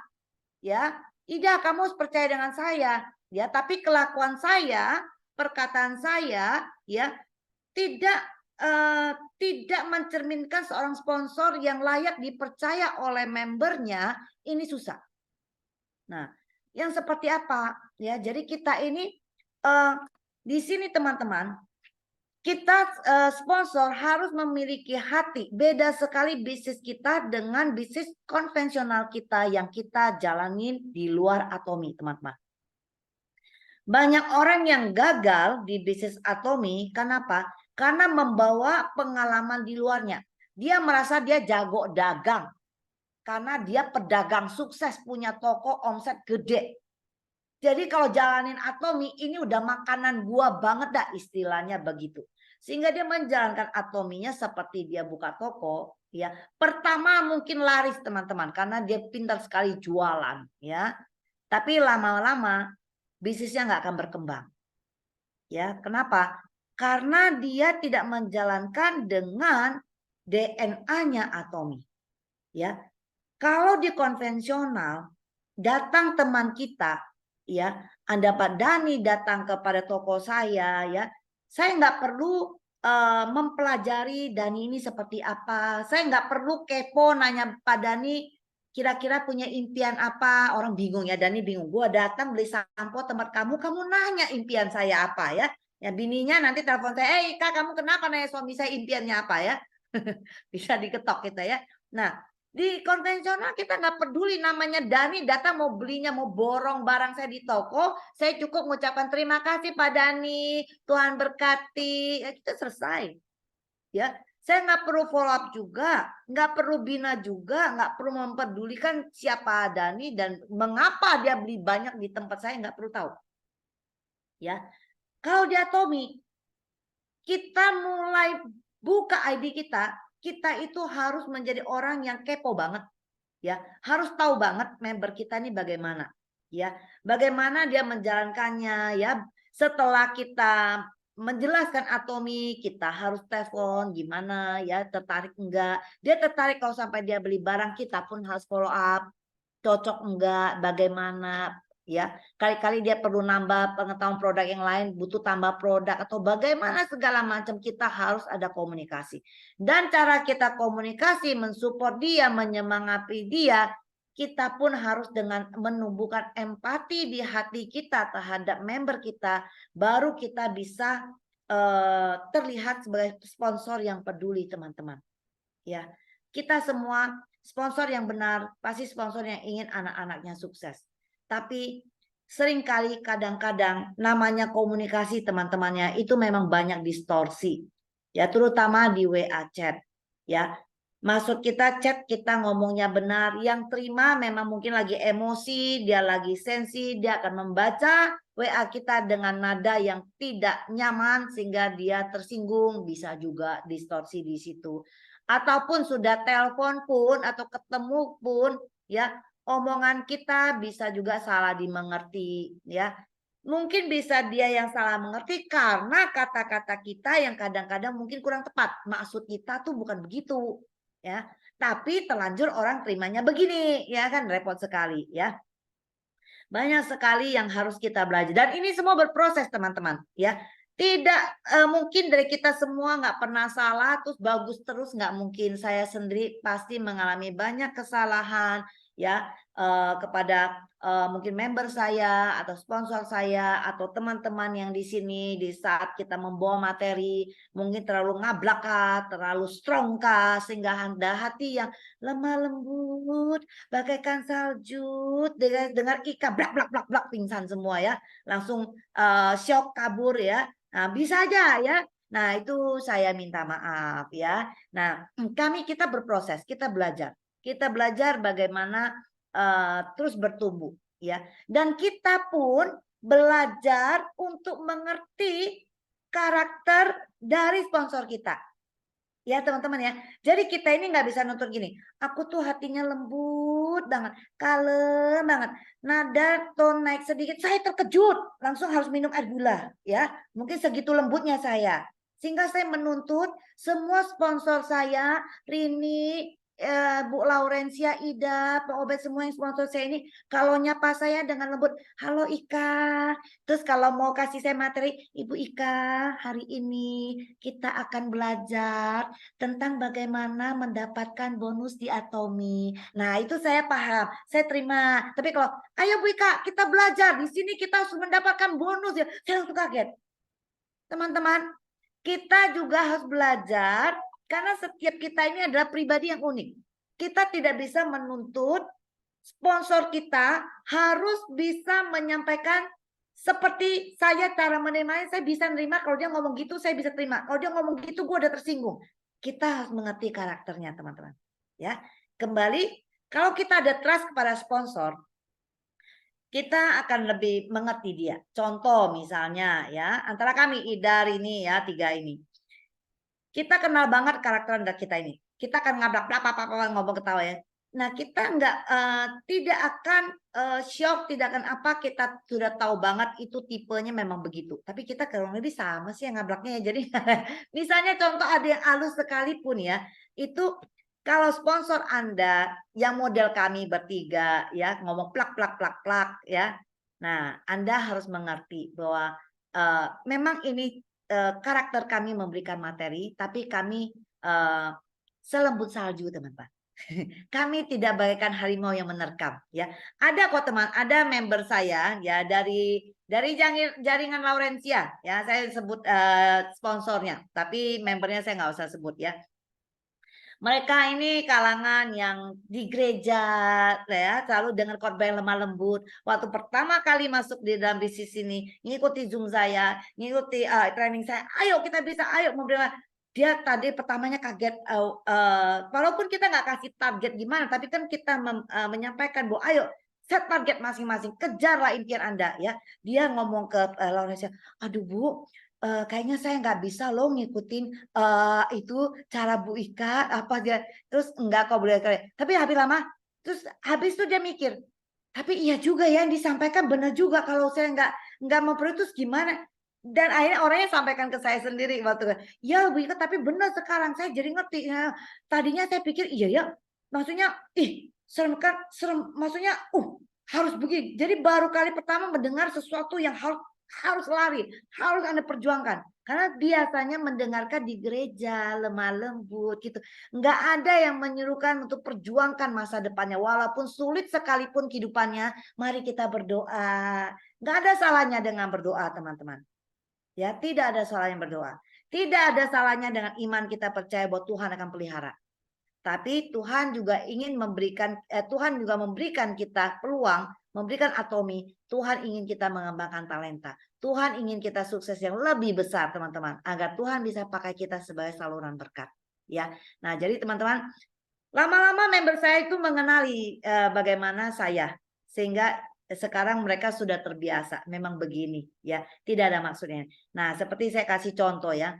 ya, Ida, kamu harus percaya dengan saya, ya, tapi kelakuan saya, perkataan saya, ya, tidak mencerminkan seorang sponsor yang layak dipercaya oleh membernya, ini susah. Nah, yang seperti apa? Ya, jadi kita ini di sini teman-teman, kita sponsor harus memiliki hati. Beda sekali bisnis kita dengan bisnis konvensional kita yang kita jalanin di luar Atomi, teman-teman. Banyak orang yang gagal di bisnis Atomi, kenapa? Karena membawa pengalaman di luarnya. Dia merasa dia jago dagang. Karena dia pedagang sukses, punya toko, omset gede. Jadi kalau jalanin Atomi, ini udah makanan gua banget dah, istilahnya begitu. Sehingga dia menjalankan Atominya seperti dia buka toko, ya. Pertama mungkin laris teman-teman, karena dia pintar sekali jualan, ya. Tapi lama-lama bisnisnya nggak akan berkembang. Ya, kenapa? Karena dia tidak menjalankan dengan DNA-nya Atomi. Ya, kalau di konvensional datang teman kita, ya, Anda Pak Dani datang kepada toko saya, ya, saya nggak perlu mempelajari Dani ini seperti apa. Saya nggak perlu kepo nanya Pak Dani kira-kira punya impian apa. Orang bingung ya, Dani bingung. Gua datang beli sampo tempat kamu nanya impian saya apa ya. Ya bininya nanti telepon saya, Kak kamu kenapa nanya suami saya impiannya apa ya. Bisa diketok kita ya. Nah, di konvensional kita nggak peduli namanya Dani datang mau belinya, mau borong barang saya di toko, saya cukup mengucapkan terima kasih Pak Dani, Tuhan berkati, ya kita selesai. Ya, saya nggak perlu follow up juga, nggak perlu bina juga, nggak perlu mempedulikan siapa Dani dan mengapa dia beli banyak di tempat saya, nggak perlu tahu. Ya, kalau di Atomi kita mulai buka ID kita itu harus menjadi orang yang kepo banget. Ya, harus tahu banget member kita ini bagaimana, ya. Bagaimana dia menjalankannya, ya. Setelah kita menjelaskan Atomi, kita harus telepon gimana, ya, tertarik enggak. Dia tertarik kalau sampai dia beli barang, kita pun harus follow up. Cocok enggak, bagaimana, ya. Kali-kali dia perlu nambah pengetahuan produk yang lain, butuh tambah produk atau bagaimana segala macam, kita harus ada komunikasi. Dan cara kita komunikasi, mensupport dia, menyemangati dia, kita pun harus dengan menumbuhkan empati di hati kita terhadap member kita, baru kita bisa terlihat sebagai sponsor yang peduli, teman-teman. Ya, kita semua sponsor yang benar, pasti sponsor yang ingin anak-anaknya sukses. Tapi seringkali kadang-kadang namanya komunikasi teman-temannya itu memang banyak distorsi. Ya, terutama di WA chat. Ya, maksud kita chat kita ngomongnya benar, yang terima memang mungkin lagi emosi, dia lagi sensi, dia akan membaca WA kita dengan nada yang tidak nyaman sehingga dia tersinggung, bisa juga distorsi di situ. Ataupun sudah telepon pun atau ketemu pun, ya, omongan kita bisa juga salah dimengerti, ya. Mungkin bisa dia yang salah mengerti karena kata-kata kita yang kadang-kadang mungkin kurang tepat. Maksud kita tuh bukan begitu, ya. Tapi terlanjur orang terimanya begini, ya kan, repot sekali, ya. Banyak sekali yang harus kita belajar dan ini semua berproses, teman-teman, ya. Tidak mungkin dari kita semua nggak pernah salah terus bagus terus, nggak mungkin. Saya sendiri pasti mengalami banyak kesalahan, ya, kepada mungkin member saya atau sponsor saya atau teman-teman yang di sini di saat kita membawa materi mungkin terlalu ngablak kah, terlalu strong kah, sehingga Anda hati yang lemah lembut bagaikan salju, dengar Ika blak blak blak blak pingsan semua ya, langsung shock kabur ya. Nah, bisa aja ya. Nah, itu saya minta maaf ya. Nah, kita berproses, kita belajar. Kita belajar bagaimana terus bertumbuh ya. Dan kita pun belajar untuk mengerti karakter dari sponsor kita. Ya teman-teman ya. Jadi kita ini nggak bisa nuntut gini. Aku tuh hatinya lembut banget, kalem banget. Nada tone naik sedikit, saya terkejut. Langsung harus minum air gula ya. Mungkin segitu lembutnya saya. Sehingga saya menuntut semua sponsor saya, Rini, Bu Laurencia, Ida, Pak Obed, semua yang sponsor saya ini, kalau nyapa saya dengan lembut, halo Ika. Terus kalau mau kasih saya materi, Ibu Ika, hari ini kita akan belajar tentang bagaimana mendapatkan bonus di Atomi. Nah, itu saya paham, saya terima. Tapi kalau, ayo Bu Ika, kita belajar. Di sini kita harus mendapatkan bonus ya. Saya langsung kaget. Teman-teman, kita juga harus belajar karena setiap kita ini adalah pribadi yang unik. Kita tidak bisa menuntut sponsor kita harus bisa menyampaikan seperti saya cara menerimanya, saya bisa nerima kalau dia ngomong gitu, saya bisa terima. Kalau dia ngomong gitu, gue udah tersinggung. Kita harus mengerti karakternya, teman-teman. Ya, kembali kalau kita ada trust kepada sponsor, kita akan lebih mengerti dia. Contoh misalnya ya, antara kami Ida, ini ya, 3 ini. Kita kenal banget karakter kita ini. Kita akan ngabrak ngomong ketawa ya. Nah, kita tidak akan shock, tidak akan apa, kita sudah tahu banget itu tipenya memang begitu. Tapi kita kurang lebih sama sih yang ngablaknya ya. Jadi misalnya contoh ada yang halus sekalipun ya, itu kalau sponsor Anda yang model kami bertiga ya ngomong plak plak plak plak ya. Nah, Anda harus mengerti bahwa memang ini karakter kami memberikan materi, tapi kami selembut salju, teman-teman. Kami tidak bagaikan harimau yang menerkam, ya. Ada kok teman, ada member saya ya dari jaringan Laurencia, ya. Saya sebut sponsornya, tapi membernya saya nggak usah sebut ya. Mereka ini kalangan yang di gereja ya, selalu dengar khotbah yang lemah lembut. Waktu pertama kali masuk di dalam bisnis ini, ngikuti Zoom saya, ngikuti training saya, ayo kita bisa, ayo memberi. Dia tadi pertamanya kaget, walaupun kita nggak kasih target gimana, tapi kan kita menyampaikan bahwa ayo set target masing-masing, kejarlah impian Anda ya. Dia ngomong ke Laurencia, aduh Bu, kayaknya saya nggak bisa loh ngikutin itu cara Bu Ika apa dia, terus enggak kok boleh, tapi habis lama terus habis itu dia mikir, tapi iya juga ya yang disampaikan benar juga, kalau saya nggak mau perlu terus gimana, dan akhirnya orangnya sampaikan ke saya sendiri waktu, ya Bu Ika tapi benar sekarang saya jadi ngerti ya, tadinya saya pikir iya ya, maksudnya ih serem kan, serem maksudnya harus begini, jadi baru kali pertama mendengar sesuatu yang harus lari, harus Anda perjuangkan. Karena biasanya mendengarkan di gereja, lemah lembut gitu. Nggak ada yang menyuruhkan untuk perjuangkan masa depannya. Walaupun sulit sekalipun kehidupannya, mari kita berdoa. Nggak ada salahnya dengan berdoa, teman-teman. Ya, tidak ada salahnya berdoa. Tidak ada salahnya dengan iman kita percaya bahwa Tuhan akan pelihara. Tapi Tuhan juga Tuhan juga memberikan kita peluang, memberikan atomi. Tuhan ingin kita mengembangkan talenta. Tuhan ingin kita sukses yang lebih besar, teman-teman, agar Tuhan bisa pakai kita sebagai saluran berkat. Ya, nah jadi teman-teman, lama-lama member saya itu mengenali bagaimana saya, sehingga sekarang mereka sudah terbiasa. Memang begini, ya, tidak ada maksudnya. Nah, seperti saya kasih contoh ya.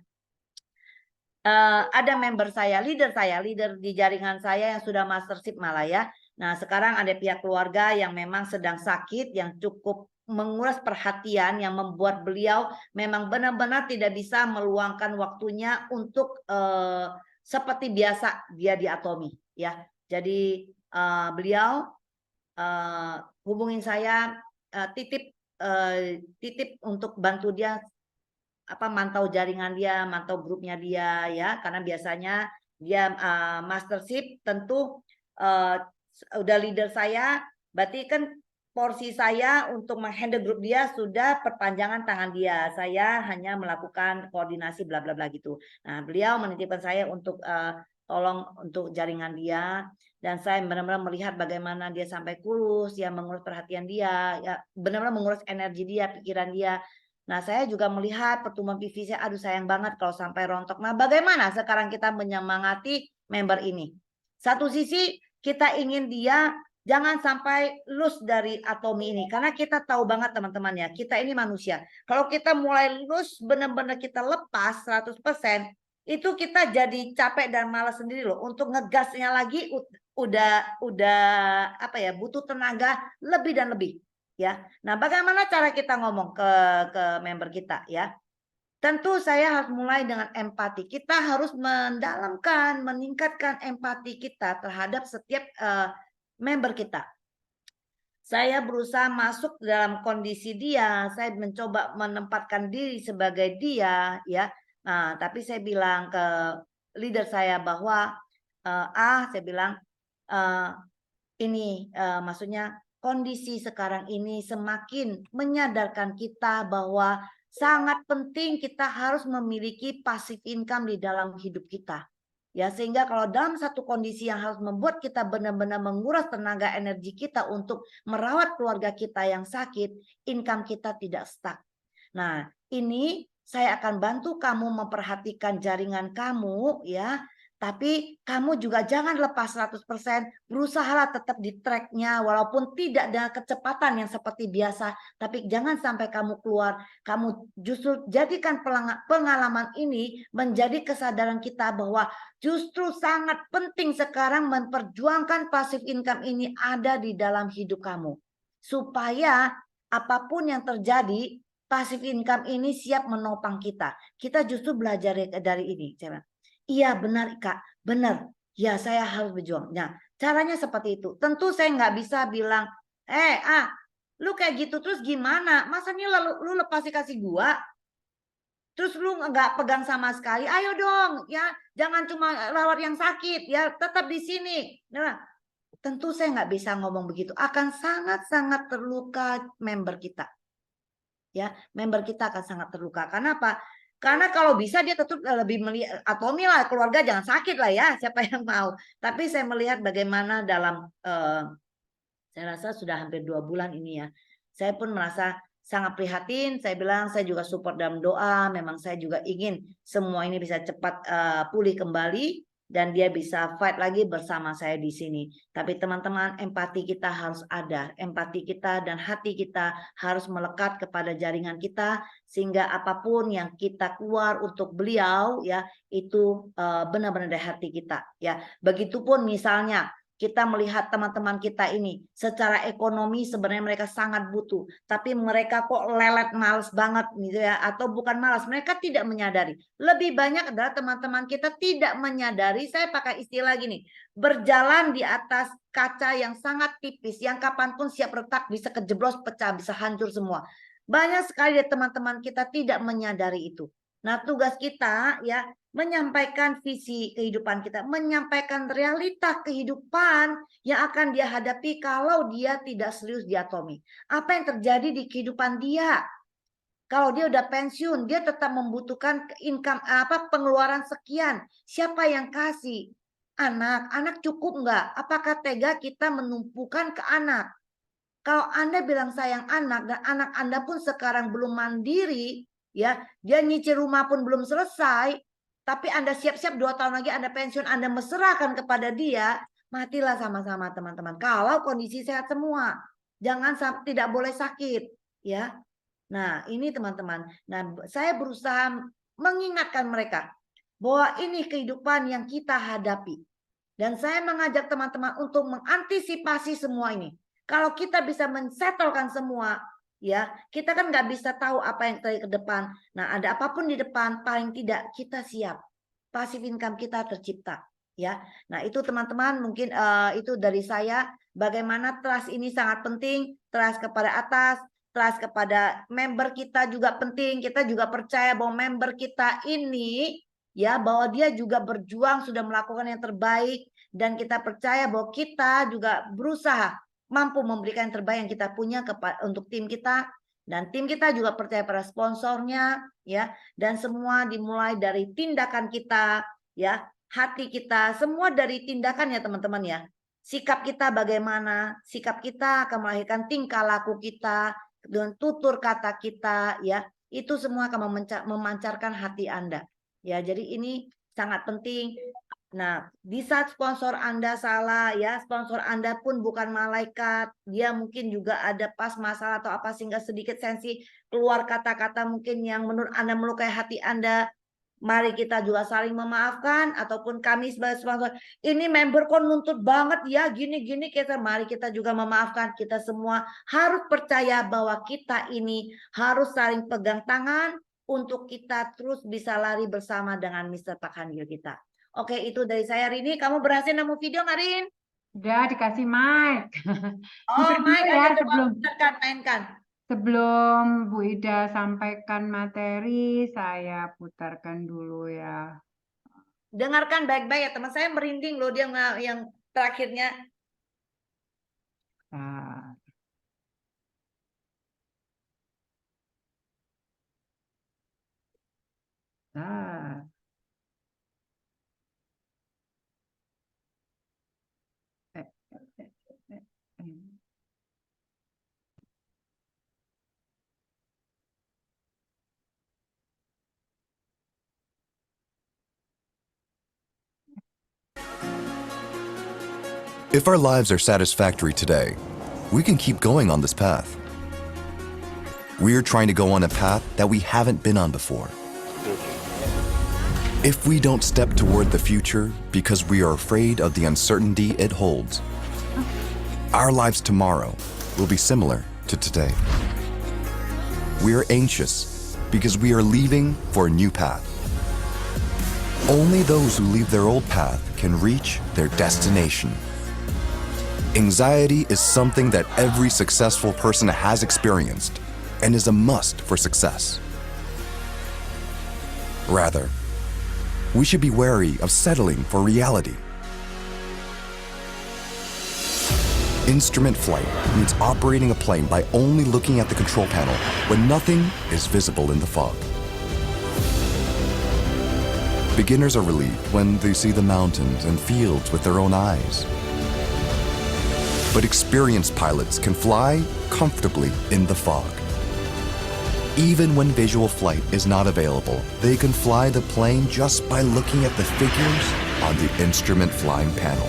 Ada member saya, leader di jaringan saya yang sudah mastership malah ya. Nah, sekarang ada pihak keluarga yang memang sedang sakit, yang cukup menguras perhatian, yang membuat beliau memang benar-benar tidak bisa meluangkan waktunya untuk seperti biasa dia di Atomi ya. Jadi beliau hubungin saya, titip untuk bantu dia mantau jaringan dia, mantau grupnya dia ya, karena biasanya dia mastership tentu udah leader saya, berarti kan porsi saya untuk menghandle grup dia sudah perpanjangan tangan dia. Saya hanya melakukan koordinasi bla bla bla gitu. Nah, beliau menitipkan saya untuk tolong untuk jaringan dia, dan saya benar-benar melihat bagaimana dia sampai kurus, ya mengurus perhatian dia, ya benar-benar mengurus energi dia, pikiran dia. Nah, saya juga melihat pertumbuhan PV saya, aduh sayang banget kalau sampai rontok. Nah, bagaimana sekarang kita menyemangati member ini? Satu sisi kita ingin dia jangan sampai lose dari Atomi ini. Karena kita tahu banget teman-teman ya, kita ini manusia. Kalau kita mulai lose, benar-benar kita lepas 100%, itu kita jadi capek dan malas sendiri loh. Untuk ngegasnya lagi udah butuh tenaga lebih dan lebih. Ya, nah bagaimana cara kita ngomong ke member kita ya? Tentu saya harus mulai dengan empati. Kita harus mendalamkan, meningkatkan empati kita terhadap setiap member kita. Saya berusaha masuk dalam kondisi dia, saya mencoba menempatkan diri sebagai dia, ya. Nah, tapi saya bilang ke leader saya bahwa saya bilang ini maksudnya kondisi sekarang ini semakin menyadarkan kita bahwa sangat penting kita harus memiliki passive income di dalam hidup kita. Ya, sehingga kalau dalam satu kondisi yang harus membuat kita benar-benar menguras tenaga energi kita untuk merawat keluarga kita yang sakit, income kita tidak stuck. Nah, ini saya akan bantu kamu memperhatikan jaringan kamu ya. Tapi kamu juga jangan lepas 100%, berusahalah tetap di tracknya walaupun tidak dengan kecepatan yang seperti biasa. Tapi jangan sampai kamu keluar, kamu justru jadikan pengalaman ini menjadi kesadaran kita bahwa justru sangat penting sekarang memperjuangkan passive income ini ada di dalam hidup kamu. Supaya apapun yang terjadi, passive income ini siap menopang kita. Kita justru belajar dari ini. Iya benar Kak, benar. Ya saya harus berjuang. Nah caranya seperti itu. Tentu saya nggak bisa bilang, lu kayak gitu terus gimana? Masa nih lu lepas kasih gua? Terus lu nggak pegang sama sekali? Ayo dong ya, jangan cuma rawat yang sakit ya, tetap di sini. Nah, tentu saya nggak bisa ngomong begitu. Akan sangat-sangat terluka member kita. Ya, member kita akan sangat terluka. Kenapa? Karena kalau bisa dia tetap lebih melihat atau lah keluarga jangan sakit lah ya, siapa yang mau. Tapi saya melihat bagaimana dalam saya rasa sudah hampir 2 bulan ini ya. Saya pun merasa sangat prihatin. Saya bilang saya juga support dalam doa. Memang saya juga ingin semua ini bisa cepat pulih kembali dan dia bisa fight lagi bersama saya di sini. Tapi teman-teman, empati kita harus ada. Empati kita dan hati kita harus melekat kepada jaringan kita sehingga apapun yang kita keluar untuk beliau ya itu benar-benar dari hati kita ya. Begitupun misalnya kita melihat teman-teman kita ini secara ekonomi sebenarnya mereka sangat butuh, tapi mereka kok lelet males banget gitu ya, atau bukan malas, mereka tidak menyadari. Lebih banyak adalah teman-teman kita tidak menyadari, saya pakai istilah gini, berjalan di atas kaca yang sangat tipis, yang kapanpun siap retak, bisa kejeblos, pecah, bisa hancur semua. Banyak sekali dari teman-teman kita tidak menyadari itu. Nah, tugas kita ya menyampaikan visi kehidupan kita, menyampaikan realita kehidupan yang akan dia hadapi kalau dia tidak serius di Atomi. Apa yang terjadi di kehidupan dia? Kalau dia udah pensiun, dia tetap membutuhkan income pengeluaran sekian. Siapa yang kasih? Anak cukup nggak? Apakah tega kita menumpukan ke anak? Kalau Anda bilang sayang anak dan anak Anda pun sekarang belum mandiri, ya, dia nyicil rumah pun belum selesai, tapi Anda siap-siap 2 tahun lagi Anda pensiun, Anda mesrakan kepada dia, matilah sama-sama teman-teman. Kalau kondisi sehat semua, jangan tidak boleh sakit, ya. Nah, ini teman-teman. Nah, saya berusaha mengingatkan mereka bahwa ini kehidupan yang kita hadapi. Dan saya mengajak teman-teman untuk mengantisipasi semua ini. Kalau kita bisa mensetelkan semua, ya kita kan nggak bisa tahu apa yang terjadi ke depan. Nah, ada apapun di depan, paling tidak kita siap. Passive income kita tercipta, ya. Nah, itu teman-teman mungkin itu dari saya. Bagaimana trust ini sangat penting, trust kepada atas, trust kepada member kita juga penting. Kita juga percaya bahwa member kita ini ya bahwa dia juga berjuang sudah melakukan yang terbaik dan kita percaya bahwa kita juga berusaha mampu memberikan yang terbaik yang kita punya untuk tim kita dan tim kita juga percaya pada sponsornya ya dan semua dimulai dari tindakan kita ya hati kita semua dari tindakan ya teman-teman ya sikap kita bagaimana sikap kita akan melahirkan tingkah laku kita dengan tutur kata kita ya itu semua akan memancarkan hati Anda. Ya, jadi ini sangat penting. Nah, di saat sponsor Anda salah ya, sponsor Anda pun bukan malaikat. Dia mungkin juga ada pas masalah atau apa sehingga sedikit sensi keluar kata-kata mungkin yang menurut Anda melukai hati Anda. Mari kita juga saling memaafkan ataupun kami sebagai sponsor ini member kok nuntut banget ya gini-gini kita mari kita juga memaafkan kita semua harus percaya bahwa kita ini harus saling pegang tangan untuk kita terus bisa lari bersama dengan Mr. Pakhanil kita. Oke, itu dari saya Rini. Kamu berhasil nemu video nggak Rin? Udah dikasih mic. Oh, Putar dulu Mike, ya ada coba sebelum putarkan, mainkan. sebelum Bu Ida sampaikan materi, saya putarkan dulu ya. Dengarkan baik-baik ya teman saya merinding loh dia yang terakhirnya. Nah, nah. If our lives are satisfactory today, we can keep going on this path. We're trying to go on a path that we haven't been on before. If we don't step toward the future because we are afraid of the uncertainty it holds, our lives tomorrow will be similar to today. We are anxious because we are leaving for a new path. Only those who leave their old path can reach their destination. Anxiety is something that every successful person has experienced and is a must for success. Rather, we should be wary of settling for reality. Instrument flight means operating a plane by only looking at the control panel when nothing is visible in the fog. Beginners are relieved when they see the mountains and fields with their own eyes. But experienced pilots can fly comfortably in the fog. Even when visual flight is not available, they can fly the plane just by looking at the figures on the instrument flying panel.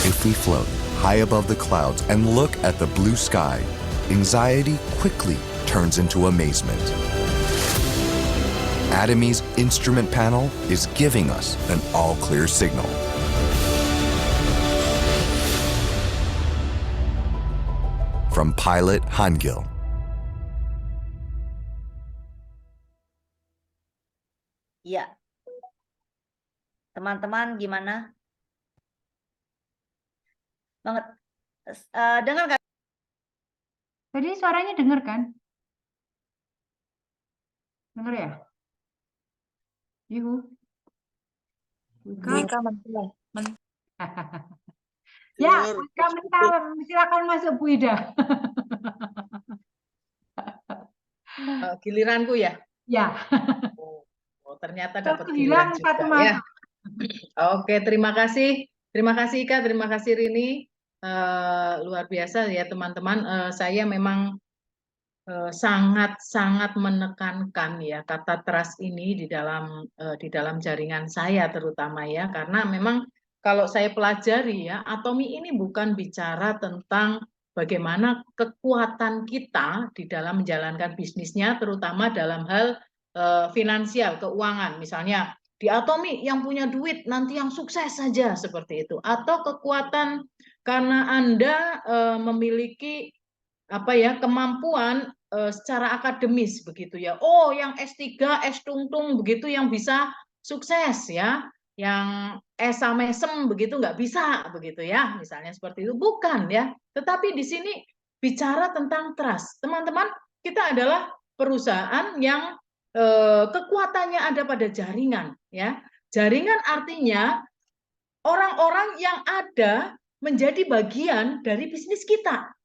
If we float high above the clouds and look at the blue sky, anxiety quickly turns into amazement. Atomy's instrument panel is giving us an all-clear signal. From pilot Hangil. Ya. Teman-teman gimana? Banget. Dengar nggak? Tadi suaranya dengar kan? Dengar ya? Yuhu. Wika mental. Ya, Wika mental. Silakan masuk Bu Ida. Giliranku ya? Ya. Oh, ternyata Satu dapat hilang, giliran satu juga ya. masuk. Oke, terima kasih. Terima kasih Ika, terima kasih Rini. Luar biasa ya teman-teman. Saya memang sangat-sangat menekankan ya kata trust ini di dalam jaringan saya terutama ya, karena memang kalau saya pelajari ya, Atomy ini bukan bicara tentang bagaimana kekuatan kita di dalam menjalankan bisnisnya, terutama dalam hal finansial, keuangan. Misalnya di Atomy yang punya duit nanti yang sukses saja seperti itu, atau kekuatan karena Anda memiliki kemampuan secara akademis begitu ya. Oh, yang S3, S tungtung begitu yang bisa sukses ya. Yang S samesem begitu nggak bisa begitu ya. Misalnya seperti itu, bukan ya. Tetapi di sini bicara tentang trust. Teman-teman, kita adalah perusahaan yang kekuatannya ada pada jaringan ya. Jaringan artinya orang-orang yang ada menjadi bagian dari bisnis kita.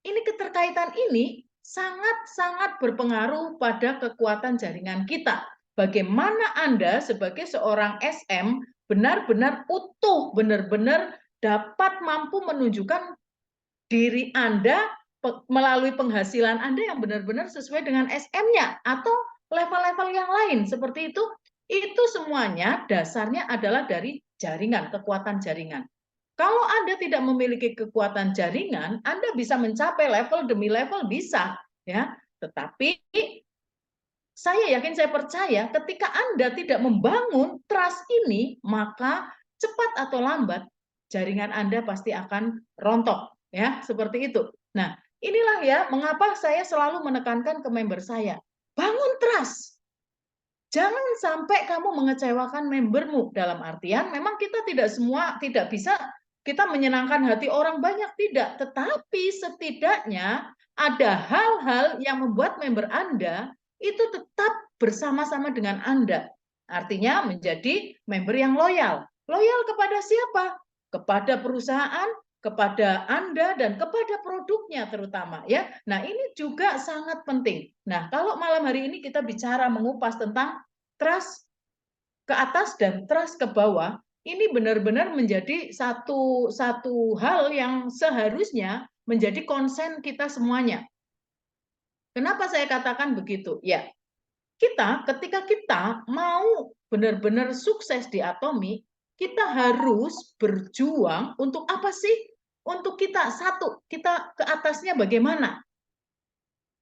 Ini keterkaitan ini sangat-sangat berpengaruh pada kekuatan jaringan kita. Bagaimana Anda sebagai seorang SM benar-benar utuh, benar-benar dapat mampu menunjukkan diri Anda melalui penghasilan Anda yang benar-benar sesuai dengan SM-nya atau level-level yang lain seperti itu semuanya dasarnya adalah dari jaringan, kekuatan jaringan. Kalau Anda tidak memiliki kekuatan jaringan, Anda bisa mencapai level demi level bisa, ya. Tetapi saya yakin, saya percaya ketika Anda tidak membangun trust ini, maka cepat atau lambat jaringan Anda pasti akan rontok, ya, seperti itu. Nah, inilah ya mengapa saya selalu menekankan ke member saya, bangun trust. Jangan sampai kamu mengecewakan membermu, dalam artian memang kita tidak bisa kita menyenangkan hati orang banyak, tidak, tetapi setidaknya ada hal-hal yang membuat member Anda itu tetap bersama-sama dengan Anda. Artinya menjadi member yang loyal. Loyal kepada siapa? Kepada perusahaan, kepada Anda, dan kepada produknya terutama ya. Nah, ini juga sangat penting. Nah, kalau malam hari ini kita bicara mengupas tentang trust ke atas dan trust ke bawah, ini benar-benar menjadi satu hal yang seharusnya menjadi konsen kita semuanya. Kenapa saya katakan begitu? Ya, ketika kita mau benar-benar sukses di Atomy, kita harus berjuang untuk apa sih? Untuk kita satu, kita ke atasnya bagaimana?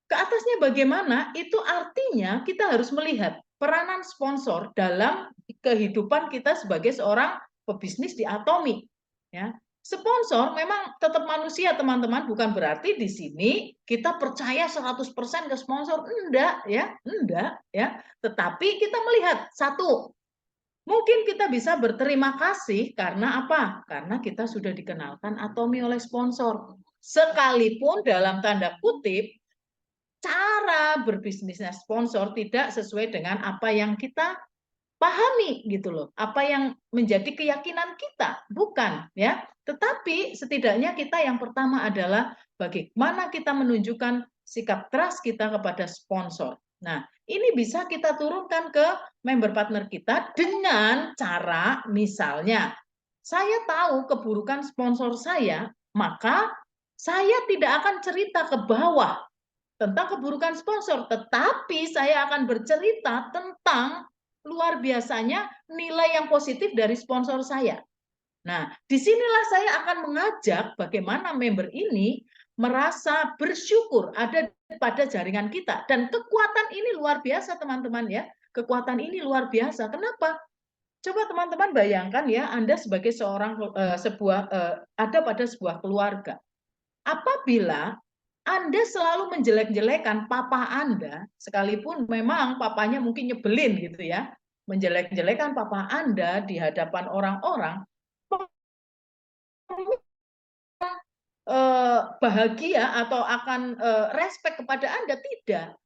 Ke atasnya bagaimana? Itu artinya kita harus melihat peranan sponsor dalam kehidupan kita sebagai seorang pebisnis di Atomi. Ya, sponsor memang tetap manusia, teman-teman, bukan berarti di sini kita percaya 100% ke sponsor, enggak ya. Tetapi kita melihat satu, mungkin kita bisa berterima kasih karena apa? Karena kita sudah dikenalkan Atomi oleh sponsor. Sekalipun dalam tanda kutip cara berbisnisnya sponsor tidak sesuai dengan apa yang kita pahami gitu loh, apa yang menjadi keyakinan kita, bukan ya. Tetapi setidaknya kita yang pertama adalah bagaimana kita menunjukkan sikap trust kita kepada sponsor. Nah, ini bisa kita turunkan ke member partner kita dengan cara misalnya, saya tahu keburukan sponsor saya, maka saya tidak akan cerita ke bawah tentang keburukan sponsor, tetapi saya akan bercerita tentang luar biasanya nilai yang positif dari sponsor saya. Nah, disinilah saya akan mengajak bagaimana member ini merasa bersyukur ada pada jaringan kita. Dan kekuatan ini luar biasa, teman-teman ya. Kekuatan ini luar biasa. Kenapa? Coba teman-teman bayangkan ya, Anda sebagai seorang ada pada sebuah keluarga. Apabila Anda selalu menjelek-jelekan papa Anda, sekalipun memang papanya mungkin nyebelin gitu ya, menjelek-jelekan papa Anda di hadapan orang-orang, bahagia atau akan respect kepada Anda, tidak.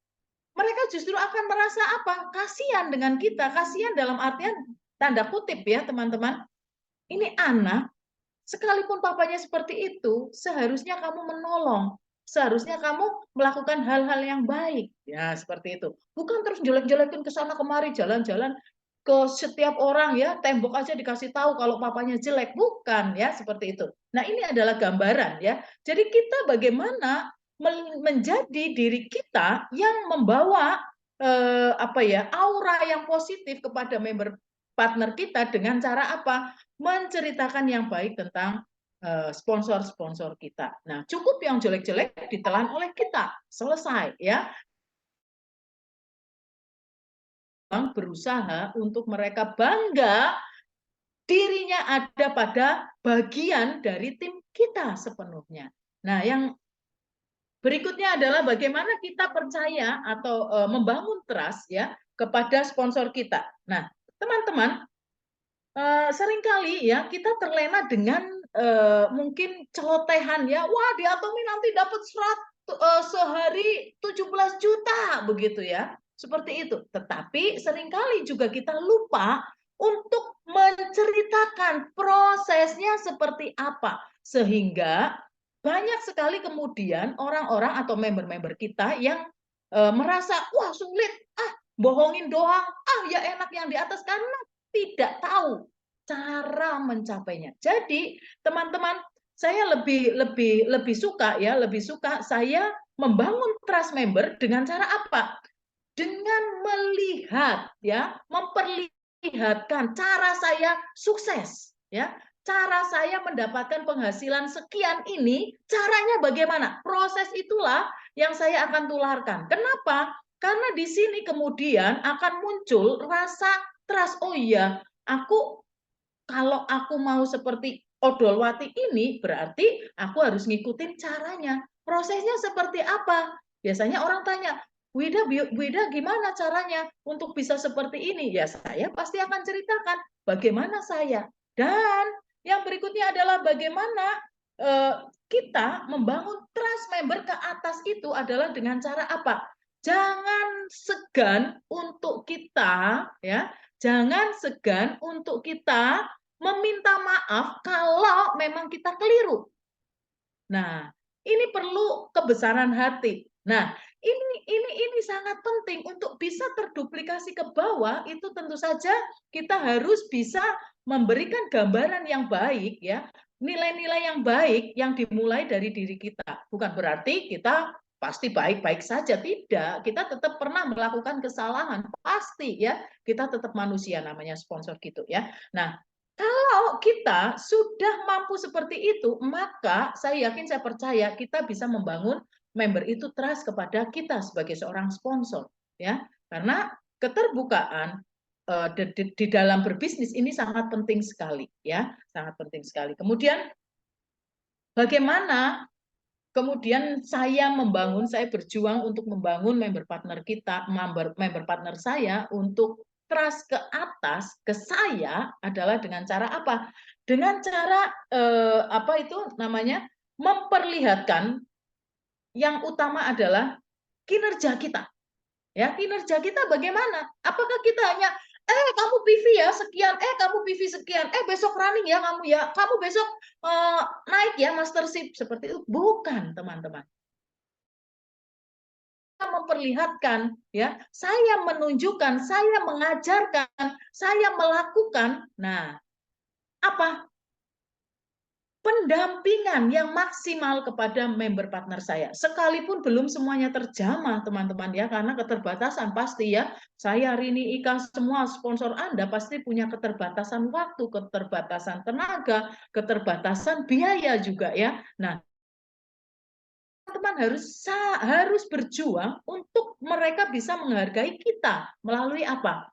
Mereka justru akan merasa apa? Kasihan dengan kita, kasihan dalam artian tanda kutip ya teman-teman. Ini anak, sekalipun papanya seperti itu, seharusnya kamu menolong. Seharusnya kamu melakukan hal-hal yang baik. Ya, seperti itu. Bukan terus jelek-jelekin ke sana kemari, jalan-jalan ke setiap orang ya, tembok aja dikasih tahu kalau papanya jelek. Bukan ya, seperti itu. Nah, ini adalah gambaran ya. Jadi kita bagaimana menjadi diri kita yang membawa aura yang positif kepada member partner kita dengan cara apa? Menceritakan yang baik tentang sponsor-sponsor kita. Nah, cukup yang jelek-jelek ditelan oleh kita. Selesai ya. Berusaha untuk mereka bangga dirinya ada pada bagian dari tim kita sepenuhnya. Nah, yang berikutnya adalah bagaimana kita percaya atau membangun trust ya kepada sponsor kita. Nah, teman-teman, seringkali ya kita terlena dengan mungkin celotehan ya, wah di Atomi nanti dapat sehari 17 juta begitu ya, seperti itu. Tetapi seringkali juga kita lupa untuk menceritakan prosesnya seperti apa, sehingga banyak sekali kemudian orang-orang atau member-member kita yang merasa wah sulit, bohongin doang, ya enak yang di atas, karena tidak tahu cara mencapainya. Jadi, teman-teman, saya lebih suka saya membangun trust member dengan cara apa? Dengan melihat ya, memperlihatkan cara saya sukses ya. Cara saya mendapatkan penghasilan sekian ini, caranya bagaimana? Proses itulah yang saya akan tularkan. Kenapa? Karena di sini kemudian akan muncul rasa trust. Oh iya, kalau aku mau seperti Odolwati ini, berarti aku harus ngikutin caranya. Prosesnya seperti apa? Biasanya orang tanya, Wida gimana caranya untuk bisa seperti ini? Ya saya pasti akan ceritakan bagaimana saya. Dan yang berikutnya adalah bagaimana kita membangun trust member ke atas itu adalah dengan cara apa? Jangan segan untuk kita ya, jangan segan untuk kita meminta maaf kalau memang kita keliru. Nah, ini perlu kebesaran hati. Nah, ini sangat penting untuk bisa terduplikasi ke bawah. Itu tentu saja kita harus bisa memberikan gambaran yang baik ya, nilai-nilai yang baik yang dimulai dari diri kita. Bukan berarti kita pasti baik-baik saja, tidak. Kita tetap pernah melakukan kesalahan, pasti ya. Kita tetap manusia, namanya sponsor gitu ya. Nah, Kalau kita sudah mampu seperti itu, maka saya yakin, saya percaya kita bisa membangun member itu trust kepada kita sebagai seorang sponsor, ya. Karena keterbukaan di dalam berbisnis ini sangat penting sekali, ya, sangat penting sekali. Kemudian bagaimana kemudian saya berjuang untuk membangun member partner kita, member partner saya untuk trust ke atas, ke saya adalah dengan cara apa? Dengan cara apa itu namanya? Memperlihatkan yang utama adalah kinerja kita. Ya, kinerja kita bagaimana? Apakah kita hanya kamu PV ya sekian, kamu PV sekian, besok running ya kamu ya, kamu besok naik ya mastership seperti itu. Bukan, teman-teman. Kita memperlihatkan ya, saya menunjukkan, saya mengajarkan, saya melakukan. Nah, apa? Pendampingan yang maksimal kepada member partner saya. Sekalipun belum semuanya terjamah, teman-teman ya, karena keterbatasan pasti ya. Saya, Rini, Ika, semua sponsor Anda pasti punya keterbatasan waktu, keterbatasan tenaga, keterbatasan biaya juga ya. Nah, teman-teman harus berjuang untuk mereka bisa menghargai kita melalui apa?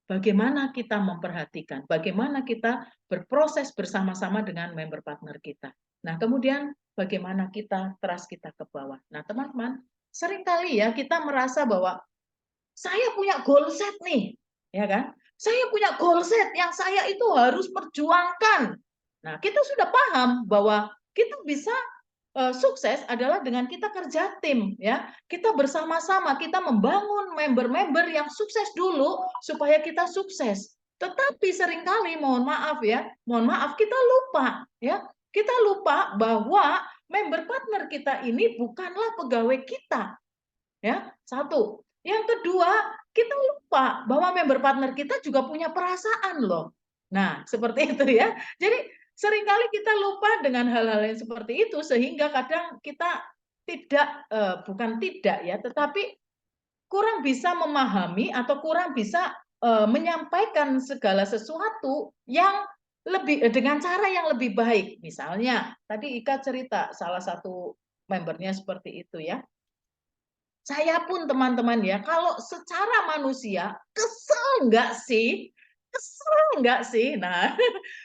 Bagaimana kita memperhatikan, bagaimana kita berproses bersama-sama dengan member partner kita. Nah, kemudian bagaimana kita trust kita ke bawah. Nah, teman-teman, seringkali ya kita merasa bahwa saya punya goal set nih, ya kan? Saya punya goal set yang saya itu harus perjuangkan. Nah, kita sudah paham bahwa kita bisa sukses adalah dengan kita kerja tim ya. Kita bersama-sama, kita membangun member-member yang sukses dulu supaya kita sukses. Tetapi seringkali mohon maaf kita lupa ya. Kita lupa bahwa member partner kita ini bukanlah pegawai kita. Ya, satu. Yang kedua, kita lupa bahwa member partner kita juga punya perasaan loh. Nah, seperti itu ya. Jadi seringkali kita lupa dengan hal-hal yang seperti itu sehingga kadang kita bukan tidak ya, tetapi kurang bisa memahami atau kurang bisa menyampaikan segala sesuatu yang lebih dengan cara yang lebih baik. Misalnya, tadi Ika cerita salah satu membernya seperti itu ya. Saya pun teman-teman ya, kalau secara manusia kesel nggak sih? Kesel nggak sih? Nah,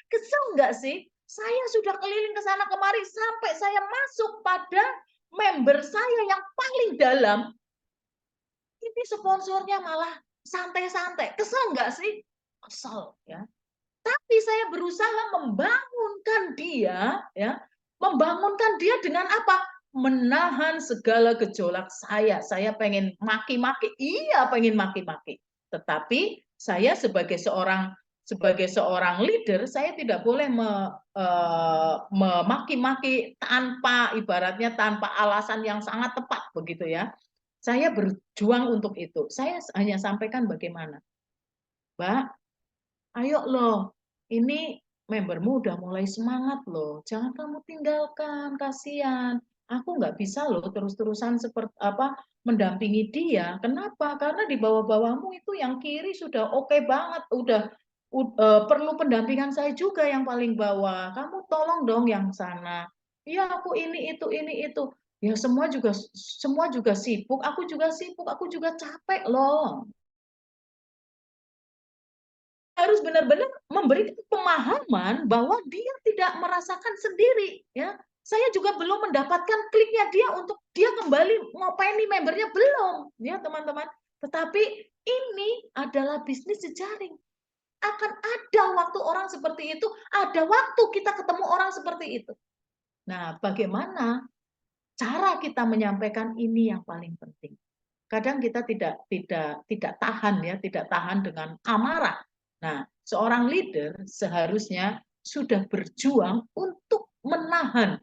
kesel nggak sih? Saya sudah keliling ke sana kemari sampai saya masuk pada member saya yang paling dalam. Ini sponsornya malah santai-santai. Kesel nggak sih? Kesel ya. Tapi saya berusaha membangunkan dia ya, membangunkan dia dengan apa? Menahan segala gejolak saya. Saya pengen maki-maki, iya pengen maki-maki. Tetapi saya sebagai seorang leader, saya tidak boleh memaki-maki ibaratnya tanpa alasan yang sangat tepat begitu ya. Saya berjuang untuk itu. Saya hanya sampaikan bagaimana, Mbak, ayo loh, ini membermu udah mulai semangat loh. Jangan kamu tinggalkan, kasihan. Aku nggak bisa loh terus-terusan seperti apa mendampingi dia. Kenapa? Karena di bawah-bawahmu itu yang kiri sudah oke banget, udah perlu pendampingan saya juga yang paling bawah. Kamu tolong dong yang sana. Ya aku ini itu. Ya semua juga sibuk, aku juga capek loh. Harus benar-benar memberi pemahaman bahwa dia tidak merasakan sendiri ya. Saya juga belum mendapatkan kliknya dia untuk dia kembali ngopeni membernya belum ya teman-teman. Tetapi ini adalah bisnis jejaring. Akan ada waktu orang seperti itu, ada waktu kita ketemu orang seperti itu. Nah, bagaimana cara kita menyampaikan ini yang paling penting. Kadang kita tidak tahan dengan amarah. Nah, seorang leader seharusnya sudah berjuang untuk menahan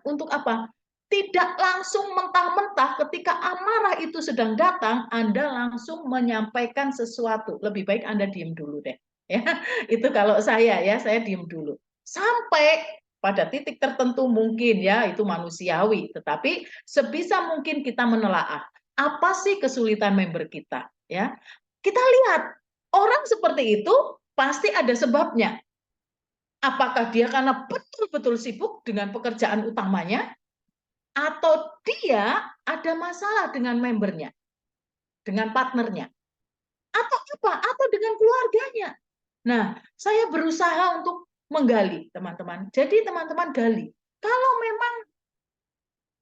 untuk apa? Tidak langsung mentah-mentah ketika amarah itu sedang datang, Anda langsung menyampaikan sesuatu. Lebih baik Anda diam dulu deh. Ya, itu kalau saya diam dulu. Sampai pada titik tertentu mungkin ya itu manusiawi, tetapi sebisa mungkin kita menelaah apa sih kesulitan member kita ya. Kita lihat orang seperti itu pasti ada sebabnya. Apakah dia karena betul-betul sibuk dengan pekerjaan utamanya, atau dia ada masalah dengan membernya, dengan partnernya, atau apa? Atau dengan keluarganya. Nah, saya berusaha untuk menggali, teman-teman. Jadi teman-teman gali. Kalau memang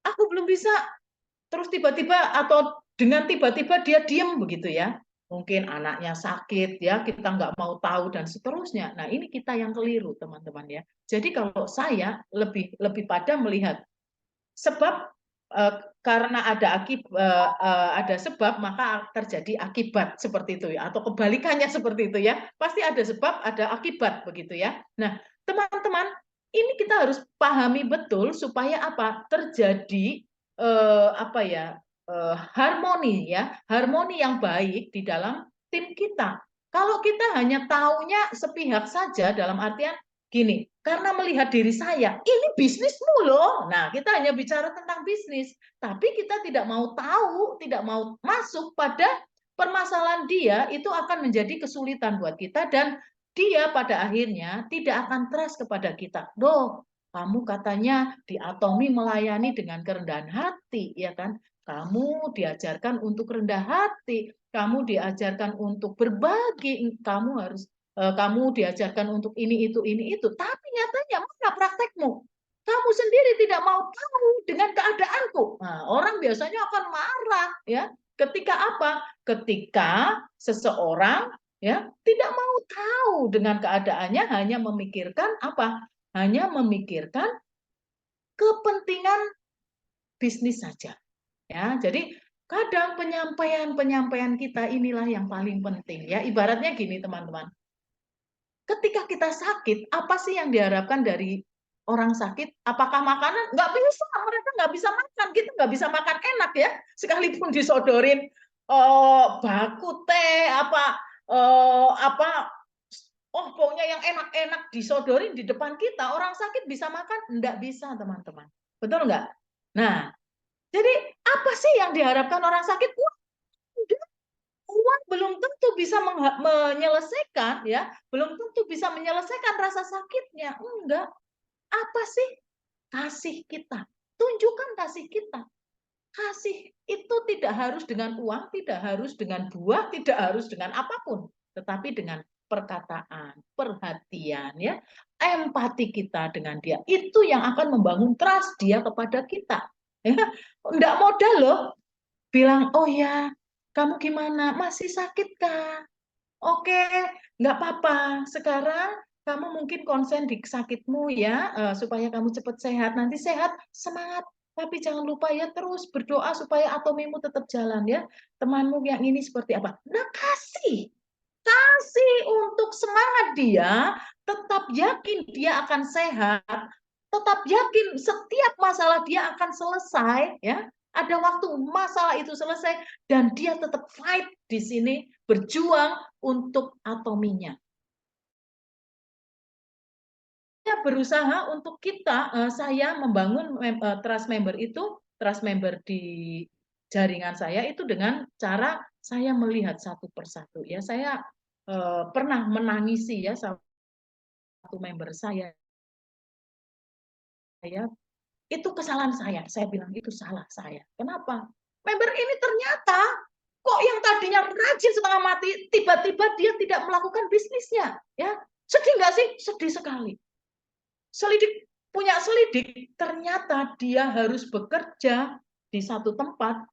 aku belum bisa, terus tiba-tiba atau dengan tiba-tiba dia diam begitu ya, mungkin anaknya sakit ya, kita nggak mau tahu dan seterusnya. Nah, ini kita yang keliru, teman-teman ya. Jadi kalau saya lebih pada melihat sebab, karena ada sebab maka terjadi akibat seperti itu ya, atau kebalikannya seperti itu ya. Pasti ada sebab, ada akibat begitu ya. Nah, teman-teman, ini kita harus pahami betul supaya apa? Terjadi harmoni ya, harmoni yang baik di dalam tim kita. Kalau kita hanya taunya sepihak saja, dalam artian gini, karena melihat diri saya, ini bisnismu loh. Nah, kita hanya bicara tentang bisnis, tapi kita tidak mau tahu, tidak mau masuk pada permasalahan dia, itu akan menjadi kesulitan buat kita, dan dia pada akhirnya tidak akan trust kepada kita. Doh, kamu katanya di Atomi melayani dengan kerendahan hati, ya kan? Kamu diajarkan untuk rendah hati, kamu diajarkan untuk berbagi, kamu diajarkan untuk ini itu, tapi nyatanya mana praktekmu? Kamu sendiri tidak mau tahu dengan keadaanku. Nah, orang biasanya akan marah ya. Ketika apa? Ketika seseorang ya tidak mau tahu dengan keadaannya, hanya memikirkan apa? Hanya memikirkan kepentingan bisnis saja. Ya, jadi kadang penyampaian kita inilah yang paling penting ya. Ibaratnya gini, teman-teman. Ketika kita sakit, apa sih yang diharapkan dari orang sakit? Apakah makanan? Nggak bisa, mereka nggak bisa makan. Kita nggak bisa makan enak ya, sekalipun disodorin baku teh pokoknya yang enak-enak disodorin di depan kita, orang sakit bisa makan? Nggak bisa, teman-teman. Betul nggak? Nah, jadi apa sih yang diharapkan orang sakit? Uang belum tentu bisa menyelesaikan ya, belum tentu bisa menyelesaikan rasa sakitnya. Enggak. Apa sih? Kasih kita. Tunjukkan kasih kita. Kasih itu tidak harus dengan uang, tidak harus dengan buah, tidak harus dengan apapun, tetapi dengan perkataan, perhatian ya, empati kita dengan dia. Itu yang akan membangun trust dia kepada kita. Ya, enggak modal loh. Bilang, "Oh ya, kamu gimana? Masih sakit kah? Oke, nggak apa-apa. Sekarang kamu mungkin konsen di sakitmu ya, supaya kamu cepat sehat. Nanti sehat, semangat. Tapi jangan lupa ya terus berdoa supaya atomimu tetap jalan ya. Temanmu yang ini seperti apa?" Nah, kasih untuk semangat dia, tetap yakin dia akan sehat, tetap yakin setiap masalah dia akan selesai ya. Ada waktu masalah itu selesai dan dia tetap fight di sini, berjuang untuk atominya. Saya berusaha untuk saya membangun trust member di jaringan saya itu dengan cara saya melihat satu persatu ya. Saya pernah menangisi ya satu member saya itu kesalahan saya bilang itu salah saya. Kenapa? Member ini ternyata kok yang tadinya rajin setengah mati, tiba-tiba dia tidak melakukan bisnisnya. Ya, sedih nggak sih? Sedih sekali. Punya selidik, ternyata dia harus bekerja di satu tempat,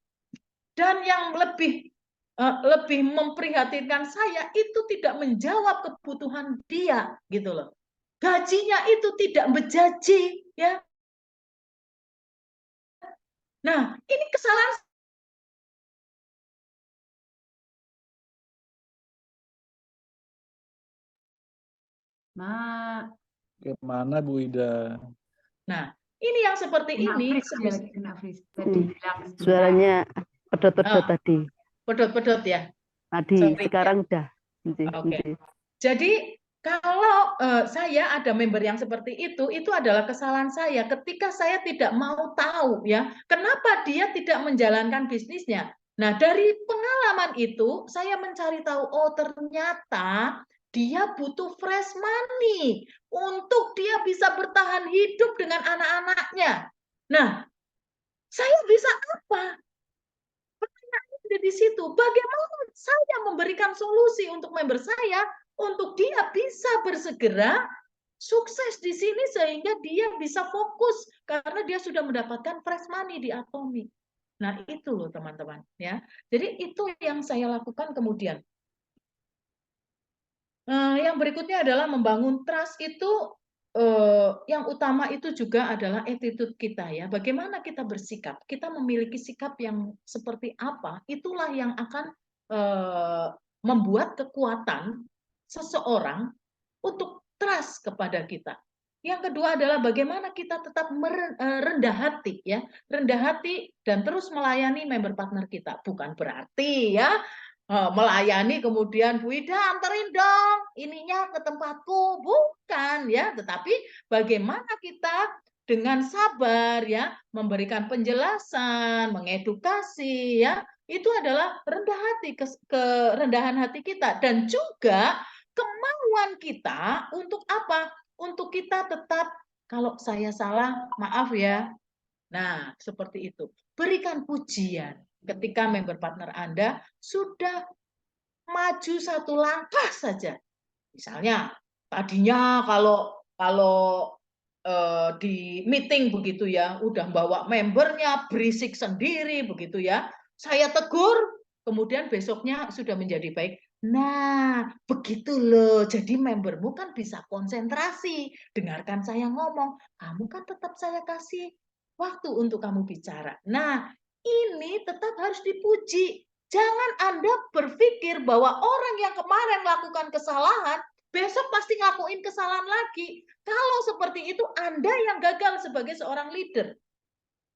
dan yang lebih memprihatinkan saya itu tidak menjawab kebutuhan dia, gitu loh. Gajinya itu tidak menjanji, ya. Nah, ini kesalahan. Gimana Bu Ida? Nah, ini yang seperti ini. Suaranya pedot-pedot tadi. Pedot-pedot ya. Tadi, sorry, sekarang ya. udah. Oke. Jadi kalau saya ada member yang seperti itu adalah kesalahan saya ketika saya tidak mau tahu ya kenapa dia tidak menjalankan bisnisnya. Nah, dari pengalaman itu saya mencari tahu, oh ternyata dia butuh fresh money untuk dia bisa bertahan hidup dengan anak-anaknya. Nah, saya bisa apa? Pertanyaannya ada di situ. Bagaimana saya memberikan solusi untuk member saya untuk dia bisa bersegera sukses di sini sehingga dia bisa fokus karena dia sudah mendapatkan fresh money di Atomi. Nah, itu loh teman-teman ya. Jadi itu yang saya lakukan kemudian. Yang berikutnya adalah membangun trust itu yang utama itu juga adalah attitude kita ya. Bagaimana kita bersikap? Kita memiliki sikap yang seperti apa? Itulah yang akan membuat kekuatan seseorang untuk trust kepada kita. Yang kedua adalah bagaimana kita tetap rendah hati ya, rendah hati dan terus melayani member partner kita. Bukan berarti ya melayani kemudian Bu Ida anterin dong ininya ke tempatku, bukan ya, tetapi bagaimana kita dengan sabar ya memberikan penjelasan, mengedukasi ya, itu adalah rendah hati, kerendahan hati kita dan juga kemauan kita untuk apa? Untuk kita tetap kalau saya salah maaf ya. Nah, seperti itu. Berikan pujian ketika member partner Anda sudah maju satu langkah saja. Misalnya, tadinya kalau di meeting begitu ya, udah bawa membernya berisik sendiri begitu ya. Saya tegur, kemudian besoknya sudah menjadi baik. Nah, begitu loh. Jadi membermu kan bisa konsentrasi. Dengarkan saya ngomong. Kamu kan tetap saya kasih waktu untuk kamu bicara. Nah, ini tetap harus dipuji. Jangan Anda berpikir bahwa orang yang kemarin melakukan kesalahan, besok pasti ngelakuin kesalahan lagi. Kalau seperti itu, Anda yang gagal sebagai seorang leader.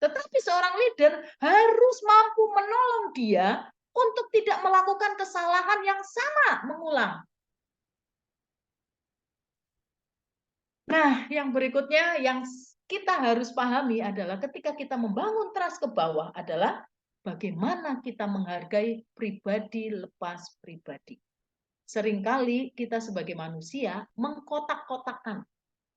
Tetapi seorang leader harus mampu menolong dia untuk tidak melakukan kesalahan yang sama mengulang. Nah, yang berikutnya yang kita harus pahami adalah ketika kita membangun trust ke bawah adalah bagaimana kita menghargai pribadi lepas pribadi. Seringkali kita sebagai manusia mengkotak-kotakan.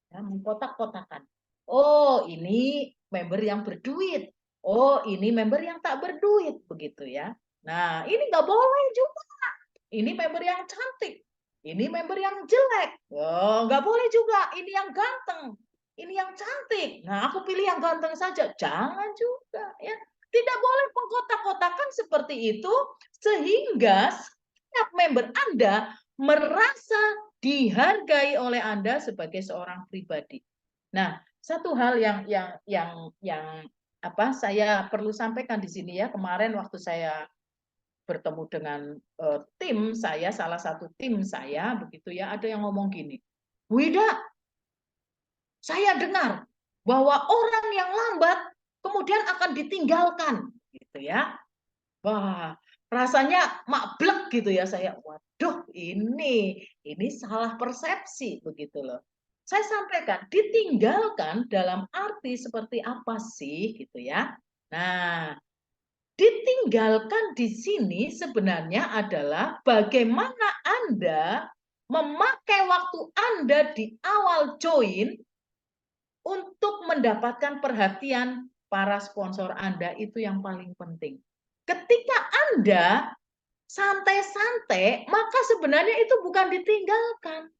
Ya, mengkotak-kotakan. Oh, ini member yang berduit. Oh, ini member yang tak berduit. Begitu ya. Nah, ini nggak boleh juga. Ini member yang cantik. Ini member yang jelek. Oh, nggak boleh juga. Ini yang ganteng. Ini yang cantik. Nah, aku pilih yang ganteng saja. Jangan juga. Ya. Tidak boleh mengkotak-kotakan seperti itu sehingga setiap member Anda merasa dihargai oleh Anda sebagai seorang pribadi. Nah, satu hal yang apa saya perlu sampaikan di sini ya, kemarin waktu saya bertemu dengan tim saya, salah satu tim saya begitu ya, ada yang ngomong gini, Bu Ida, saya dengar bahwa orang yang lambat kemudian akan ditinggalkan, gitu ya. Wah, rasanya mablek gitu ya saya. Waduh, ini salah persepsi begitu loh. Saya sampaikan ditinggalkan dalam arti seperti apa sih gitu ya. Nah, ditinggalkan di sini sebenarnya adalah bagaimana Anda memakai waktu Anda di awal join untuk mendapatkan perhatian para sponsor Anda, itu yang paling penting. Ketika Anda santai-santai, maka sebenarnya itu bukan ditinggalkan.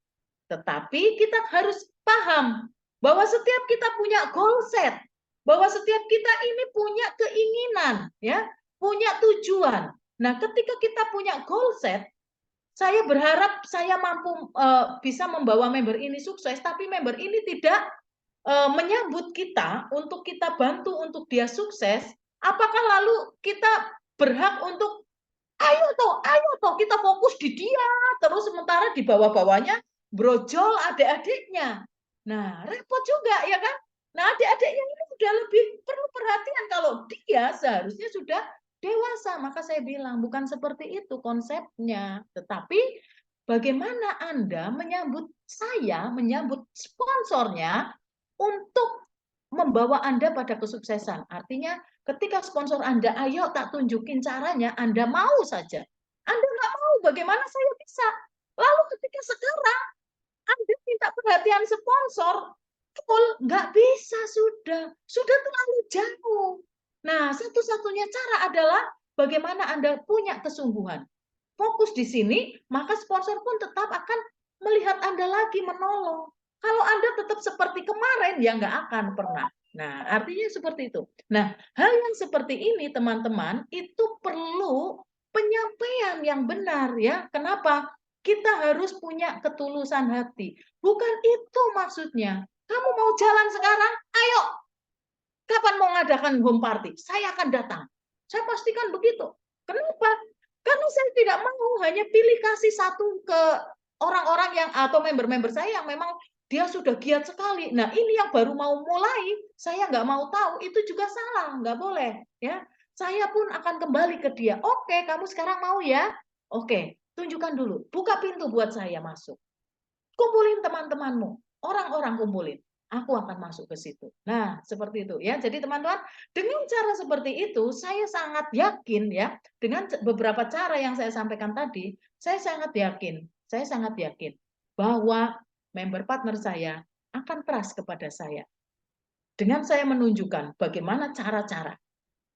Tetapi kita harus paham bahwa setiap kita punya goal set, bahwa setiap kita ini punya keinginan, ya, punya tujuan. Nah, ketika kita punya goal set, saya berharap saya mampu bisa membawa member ini sukses, tapi member ini tidak menyambut kita untuk kita bantu untuk dia sukses. Apakah lalu kita berhak untuk ayo toh kita fokus di dia, terus sementara di bawah-bawahnya brojol adik-adiknya. Nah, repot juga ya kan? Nah, adik-adiknya ini sudah lebih perlu perhatian kalau dia seharusnya sudah dewasa. Maka saya bilang bukan seperti itu konsepnya, tetapi bagaimana Anda menyambut saya, menyambut sponsornya untuk membawa Anda pada kesuksesan. Artinya ketika sponsor Anda, ayo tak tunjukin caranya, Anda mau saja. Anda nggak mau, bagaimana saya bisa? Lalu ketika sekarang Anda minta perhatian sponsor, betul, nggak bisa, sudah terlalu jauh. Nah, satu-satunya cara adalah bagaimana Anda punya kesungguhan. Fokus di sini, maka sponsor pun tetap akan melihat Anda lagi, menolong. Kalau Anda tetap seperti kemarin, ya nggak akan pernah. Nah, artinya seperti itu. Nah, hal yang seperti ini, teman-teman, itu perlu penyampaian yang benar, ya. Kenapa? Kita harus punya ketulusan hati. Bukan itu maksudnya. Kamu mau jalan sekarang? Ayo. Kapan mau ngadakan home party? Saya akan datang. Saya pastikan begitu. Kenapa? Karena saya tidak mau hanya pilih kasih satu ke orang-orang yang atau member-member saya yang memang dia sudah giat sekali. Nah, ini yang baru mau mulai, saya nggak mau tahu, itu juga salah, nggak boleh. Ya, saya pun akan kembali ke dia. Oke, kamu sekarang mau ya? Oke, tunjukkan dulu. Buka pintu buat saya masuk. Kumpulin teman-temanmu, orang-orang kumpulin. Aku akan masuk ke situ. Nah, seperti itu ya. Jadi teman-teman, dengan cara seperti itu, saya sangat yakin ya, dengan beberapa cara yang saya sampaikan tadi, saya sangat yakin bahwa member partner saya akan trust kepada saya. Dengan saya menunjukkan bagaimana cara-cara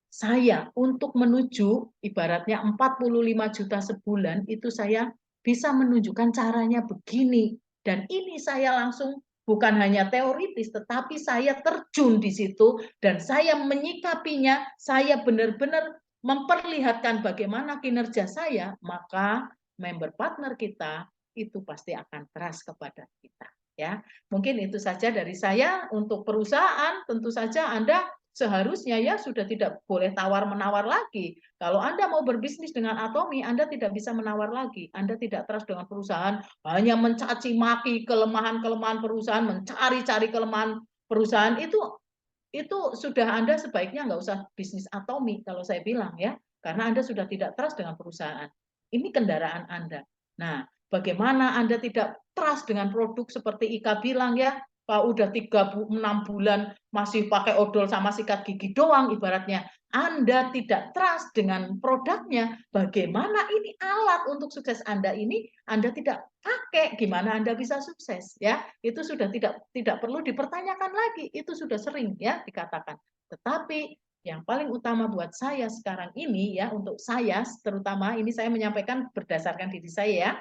saya untuk menuju ibaratnya 45 juta sebulan, itu saya bisa menunjukkan caranya begini. Dan ini saya langsung bukan hanya teoritis, tetapi saya terjun di situ dan saya menyikapinya, saya benar-benar memperlihatkan bagaimana kinerja saya, maka member partner kita itu pasti akan trust kepada kita. Ya, mungkin itu saja dari saya. Untuk perusahaan, tentu saja Anda seharusnya ya sudah tidak boleh tawar-menawar lagi. Kalau Anda mau berbisnis dengan Atomy, Anda tidak bisa menawar lagi. Anda tidak trust dengan perusahaan, hanya mencaci maki kelemahan-kelemahan perusahaan, mencari-cari kelemahan perusahaan, itu sudah Anda sebaiknya nggak usah bisnis Atomy kalau saya bilang ya, karena Anda sudah tidak trust dengan perusahaan. Ini kendaraan Anda. Nah, bagaimana Anda tidak trust dengan produk seperti Ika bilang ya, kalau udah 6 bulan masih pakai odol sama sikat gigi doang ibaratnya, Anda tidak trust dengan produknya, bagaimana ini alat untuk sukses Anda ini Anda tidak pakai, gimana Anda bisa sukses ya? Itu sudah tidak perlu dipertanyakan lagi, itu sudah sering ya dikatakan. Tetapi yang paling utama buat saya sekarang ini ya, untuk saya terutama ini saya menyampaikan berdasarkan diri saya ya,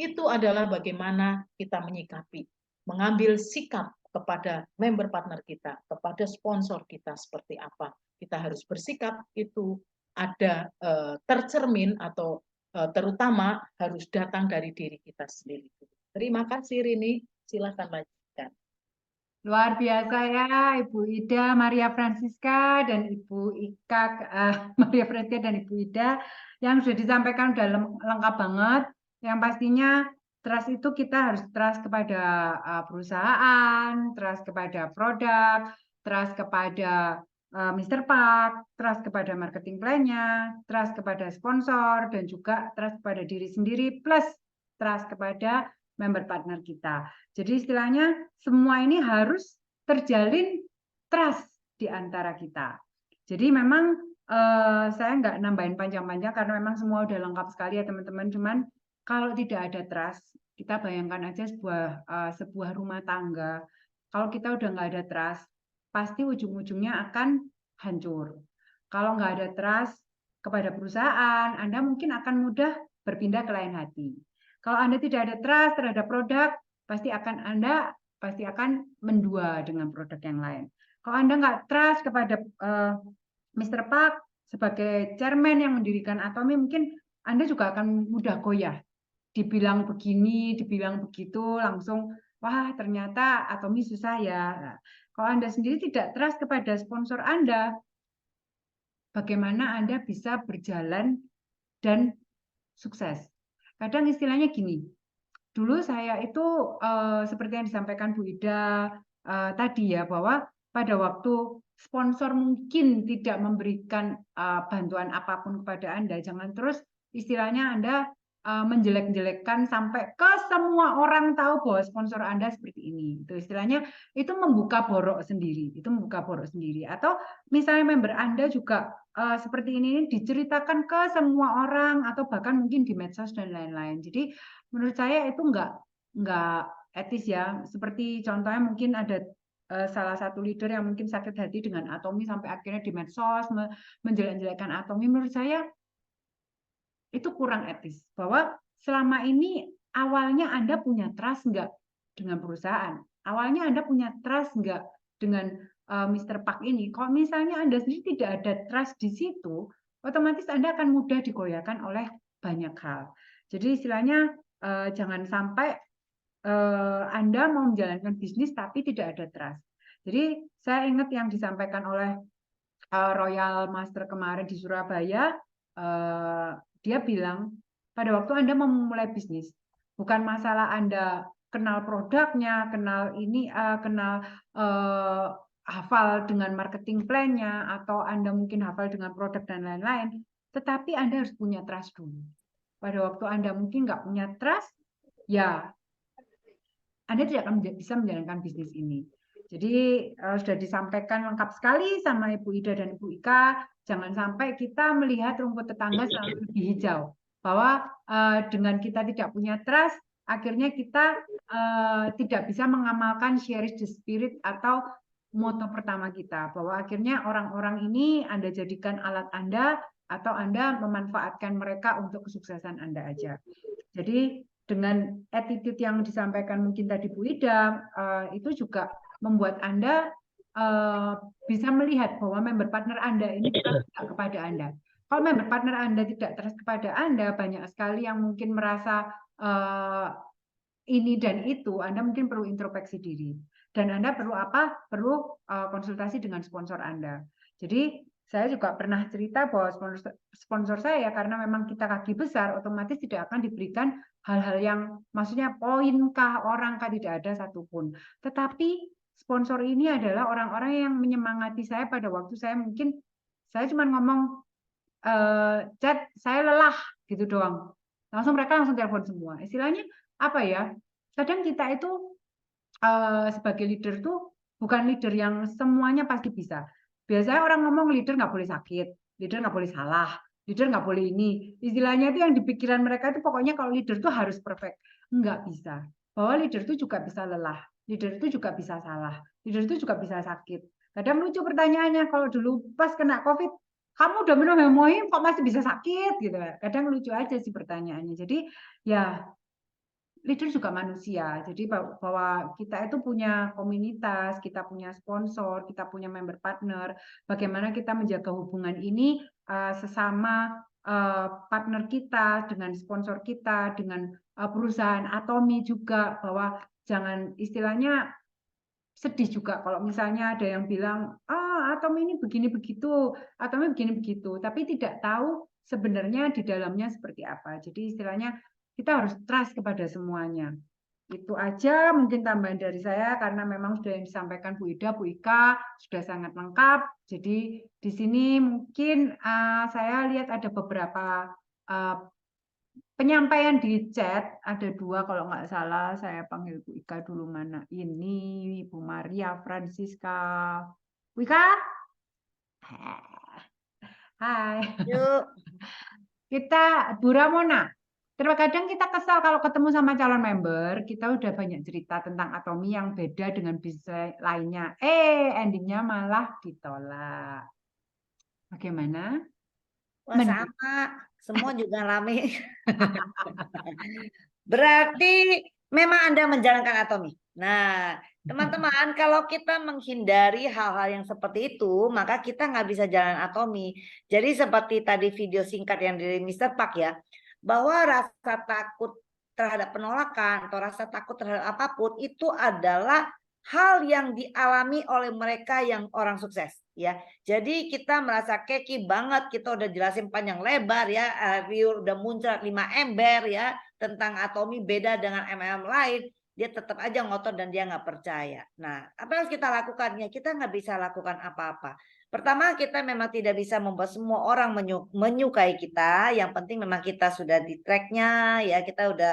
itu adalah bagaimana kita menyikapi, mengambil sikap kepada member partner kita, kepada sponsor kita seperti apa. Kita harus bersikap itu ada tercermin atau terutama harus datang dari diri kita sendiri. Terima kasih Rini, silakan lanjutkan. Luar biasa ya Ibu Ida, Maria Francisca dan Ibu Ika, Maria Francisca dan Ibu Ida yang sudah disampaikan sudah lengkap banget. Yang pastinya trust itu kita harus trust kepada perusahaan, trust kepada produk, trust kepada Mr. Park, trust kepada marketing plan-nya, trust kepada sponsor, dan juga trust kepada diri sendiri, plus trust kepada member partner kita. Jadi istilahnya semua ini harus terjalin trust di antara kita. Jadi memang saya nggak nambahin panjang-panjang karena memang semua udah lengkap sekali ya teman-teman. Cuman kalau tidak ada trust, kita bayangkan aja sebuah rumah tangga. Kalau kita udah nggak ada trust, pasti ujung-ujungnya akan hancur. Kalau nggak ada trust kepada perusahaan, Anda mungkin akan mudah berpindah ke lain hati. Kalau Anda tidak ada trust terhadap produk, Anda pasti akan mendua dengan produk yang lain. Kalau Anda nggak trust kepada Mr. Park sebagai chairman yang mendirikan Atomy, mungkin Anda juga akan mudah goyah. Dibilang begini, dibilang begitu, langsung, wah ternyata Atomy susah ya. Nah, kalau Anda sendiri tidak trust kepada sponsor Anda, bagaimana Anda bisa berjalan dan sukses? Kadang istilahnya gini, dulu saya itu seperti yang disampaikan Bu Ida tadi ya, bahwa pada waktu sponsor mungkin tidak memberikan bantuan apapun kepada Anda, jangan terus istilahnya Anda menjelek-jelekkan sampai ke semua orang tahu bahwa sponsor Anda seperti ini. Itu istilahnya itu membuka borok sendiri, itu membuka borok sendiri. Atau misalnya member Anda juga seperti ini diceritakan ke semua orang atau bahkan mungkin di medsos dan lain-lain. Jadi menurut saya itu nggak etis ya. Seperti contohnya mungkin ada salah satu leader yang mungkin sakit hati dengan Atomy sampai akhirnya di medsos menjelek-jelekkan Atomy. Menurut saya itu kurang etis. Bahwa selama ini awalnya Anda punya trust nggak dengan perusahaan? Awalnya Anda punya trust nggak dengan Mr. Park ini? Kalau misalnya Anda sendiri tidak ada trust di situ, otomatis Anda akan mudah digoyahkan oleh banyak hal. Jadi istilahnya jangan sampai Anda mau menjalankan bisnis tapi tidak ada trust. Jadi saya ingat yang disampaikan oleh Royal Master kemarin di Surabaya, dia bilang pada waktu Anda mau memulai bisnis, bukan masalah Anda kenal produknya, kenal ini, kenal hafal dengan marketing plan-nya, atau Anda mungkin hafal dengan produk dan lain-lain, tetapi Anda harus punya trust dulu. Pada waktu Anda mungkin nggak punya trust, ya Anda tidak akan bisa menjalankan bisnis ini. Jadi sudah disampaikan lengkap sekali sama Ibu Ida dan Ibu Ika. Jangan sampai kita melihat rumput tetangga selalu lebih hijau. Bahwa dengan kita tidak punya trust, akhirnya kita tidak bisa mengamalkan share the spirit atau moto pertama kita. Bahwa akhirnya orang-orang ini Anda jadikan alat Anda atau Anda memanfaatkan mereka untuk kesuksesan Anda aja. Jadi dengan attitude yang disampaikan mungkin tadi Bu Ida, itu juga membuat Anda bisa melihat bahwa member partner Anda ini trust kepada Anda. Kalau member partner Anda tidak trust kepada Anda, banyak sekali yang mungkin merasa ini dan itu, Anda mungkin perlu introspeksi diri. Dan Anda perlu apa? Perlu konsultasi dengan sponsor Anda. Jadi saya juga pernah cerita bahwa sponsor saya, karena memang kita kaki besar, otomatis tidak akan diberikan hal-hal yang maksudnya poinkah, orangkah, tidak ada satupun. Tetapi sponsor ini adalah orang-orang yang menyemangati saya pada waktu saya mungkin, saya cuma ngomong, chat, saya lelah, gitu doang. Mereka langsung telepon semua. Istilahnya apa ya, kadang kita itu sebagai leader tuh bukan leader yang semuanya pasti bisa. Biasanya orang ngomong leader nggak boleh sakit, leader nggak boleh salah, leader nggak boleh ini. Istilahnya itu yang di pikiran mereka itu pokoknya kalau leader tuh harus perfect. Nggak bisa. Bahwa leader itu juga bisa lelah, leader itu juga bisa salah, leader itu juga bisa sakit. Kadang lucu pertanyaannya, kalau dulu pas kena COVID, kamu udah minum hemoin kok masih bisa sakit gitu. Kadang lucu aja sih pertanyaannya. Jadi ya leader juga manusia. Jadi bahwa kita itu punya komunitas, kita punya sponsor, kita punya member partner. Bagaimana kita menjaga hubungan ini sesama partner kita, dengan sponsor kita, dengan perusahaan Atomy juga, bahwa jangan istilahnya sedih juga kalau misalnya ada yang bilang, Atomy ini begini begitu, Atomy begini begitu, tapi tidak tahu sebenarnya di dalamnya seperti apa. Jadi istilahnya kita harus trust kepada semuanya. Itu aja mungkin tambahan dari saya, karena memang sudah yang disampaikan Bu Ida, Bu Ika sudah sangat lengkap. Jadi di sini mungkin saya lihat ada beberapa penyampaian di chat, ada 2 kalau nggak salah. Saya panggil Bu Ika dulu, mana ini, Bu Maria Francisca. Bu Ika? Hai. Yuk. Kita Bu Ramona. Terkadang kita kesal kalau ketemu sama calon member, kita udah banyak cerita tentang Atomy yang beda dengan bisnis lainnya. Endingnya malah ditolak. Bagaimana? Wah, sama. Semua juga rame. Berarti memang Anda menjalankan Atomy. Nah, teman-teman, kalau kita menghindari hal-hal yang seperti itu, maka kita nggak bisa jalan Atomy. Jadi seperti tadi video singkat yang dari Mr. Park ya, bahwa rasa takut terhadap penolakan atau rasa takut terhadap apapun itu adalah hal yang dialami oleh mereka yang orang sukses ya. Jadi kita merasa keki banget, kita udah jelasin panjang lebar ya, review udah muncrat 5 ember ya tentang Atomy beda dengan MLM lain, dia tetap aja ngotot dan dia nggak percaya. Nah, apa yang harus kita lakukan? Ya kita nggak bisa lakukan apa-apa. Pertama, kita memang tidak bisa membuat semua orang menyukai kita. Yang penting memang kita sudah di tracknya, ya kita udah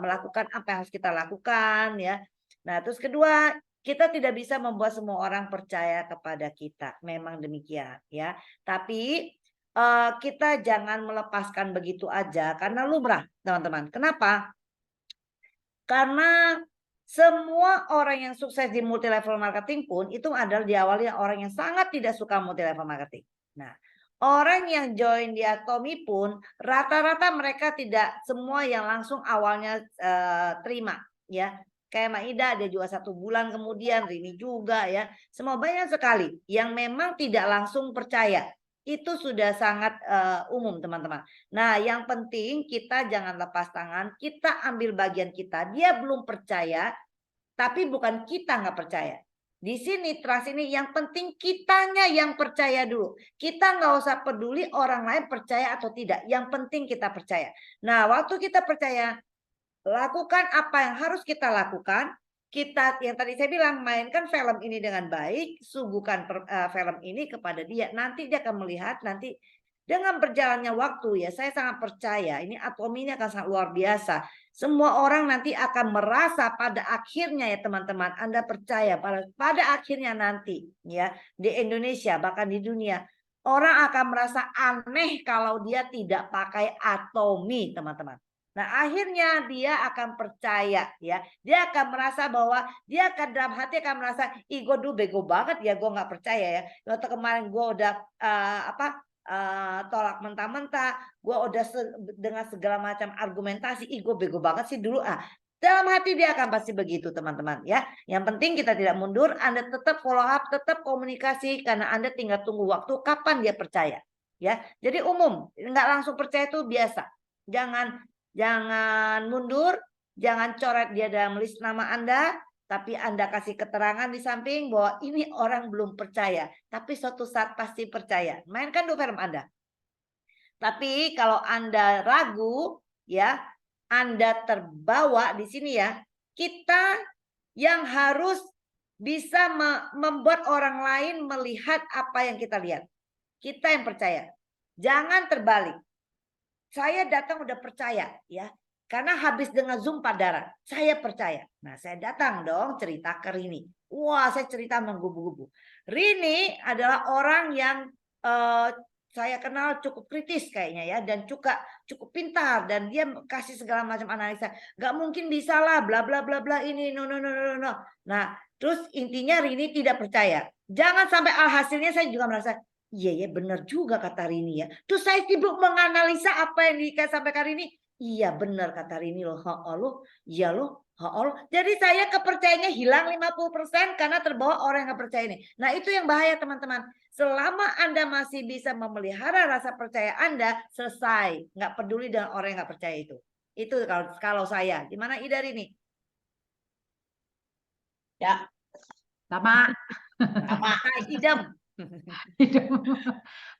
melakukan apa yang harus kita lakukan, ya. Nah, terus kedua, kita tidak bisa membuat semua orang percaya kepada kita. Memang demikian, ya. Tapi kita jangan melepaskan begitu aja karena lumrah, teman-teman. Kenapa? Karena semua orang yang sukses di multi level marketing pun itu adalah diawali orang yang sangat tidak suka multi level marketing. Nah, orang yang join di Atomy pun rata-rata mereka tidak semua yang langsung awalnya terima, ya. Kayak Maida, dia juga 1 bulan kemudian, Rini juga, ya. Semua banyak sekali yang memang tidak langsung percaya. Itu sudah sangat umum, teman-teman. Nah, yang penting kita jangan lepas tangan, kita ambil bagian kita. Dia belum percaya, tapi bukan kita nggak percaya. Di sini, trust ini yang penting kitanya yang percaya dulu. Kita nggak usah peduli orang lain percaya atau tidak. Yang penting kita percaya. Nah, waktu kita percaya, lakukan apa yang harus kita lakukan. Kita yang tadi saya bilang, mainkan film ini dengan baik, suguhkan film ini kepada dia. Nanti dia akan melihat, nanti dengan berjalannya waktu, ya saya sangat percaya ini Atomy ini akan sangat luar biasa. Semua orang nanti akan merasa pada akhirnya, ya teman-teman, Anda percaya pada akhirnya nanti, ya di Indonesia bahkan di dunia, orang akan merasa aneh kalau dia tidak pakai Atomy, teman-teman. Nah, akhirnya dia akan percaya, ya. Dia akan merasa bahwa dia akan dalam hati akan merasa, ih gue dulu bego banget ya, gue nggak percaya ya. Waktu kemarin gue udah tolak mentah-mentah, gue udah dengan segala macam argumentasi, ih gue bego banget sih dulu. Dalam hati dia akan pasti begitu, teman-teman, ya. Yang penting kita tidak mundur, Anda tetap follow up, tetap komunikasi, karena Anda tinggal tunggu waktu kapan dia percaya, ya. Jadi umum, nggak langsung percaya itu biasa. Jangan mundur, jangan coret dia dalam list nama Anda, tapi Anda kasih keterangan di samping bahwa ini orang belum percaya, tapi suatu saat pasti percaya. Mainkan dulu film Anda. Tapi kalau Anda ragu, ya, Anda terbawa di sini, ya, kita yang harus bisa membuat orang lain melihat apa yang kita lihat. Kita yang percaya. Jangan terbalik. Saya datang udah percaya, ya. Karena habis dengan Zoom Padara, saya percaya. Nah, saya datang dong cerita ke Rini. Wah, saya cerita menggubu-gubu. Rini adalah orang yang saya kenal cukup kritis kayaknya, ya, dan juga cukup pintar, dan dia kasih segala macam analisa. Gak mungkin bisa lah, bla bla bla bla ini, no. Nah, terus intinya Rini tidak percaya. Jangan sampai alhasilnya saya juga merasa, iya ya benar juga kata Rini, ya. Terus saya sibuk menganalisa apa yang disampaikan Rini. Iya benar kata Rini loh. Iya loh. Jadi saya kepercayaannya hilang 50% karena terbawa orang yang gak percaya ini. Nah, itu yang bahaya, teman-teman. Selama Anda masih bisa memelihara rasa percaya Anda, selesai. Nggak peduli dengan orang yang gak percaya itu. Itu kalau saya. Gimana Ida Rini? Ya, Sama. Idem. Idem.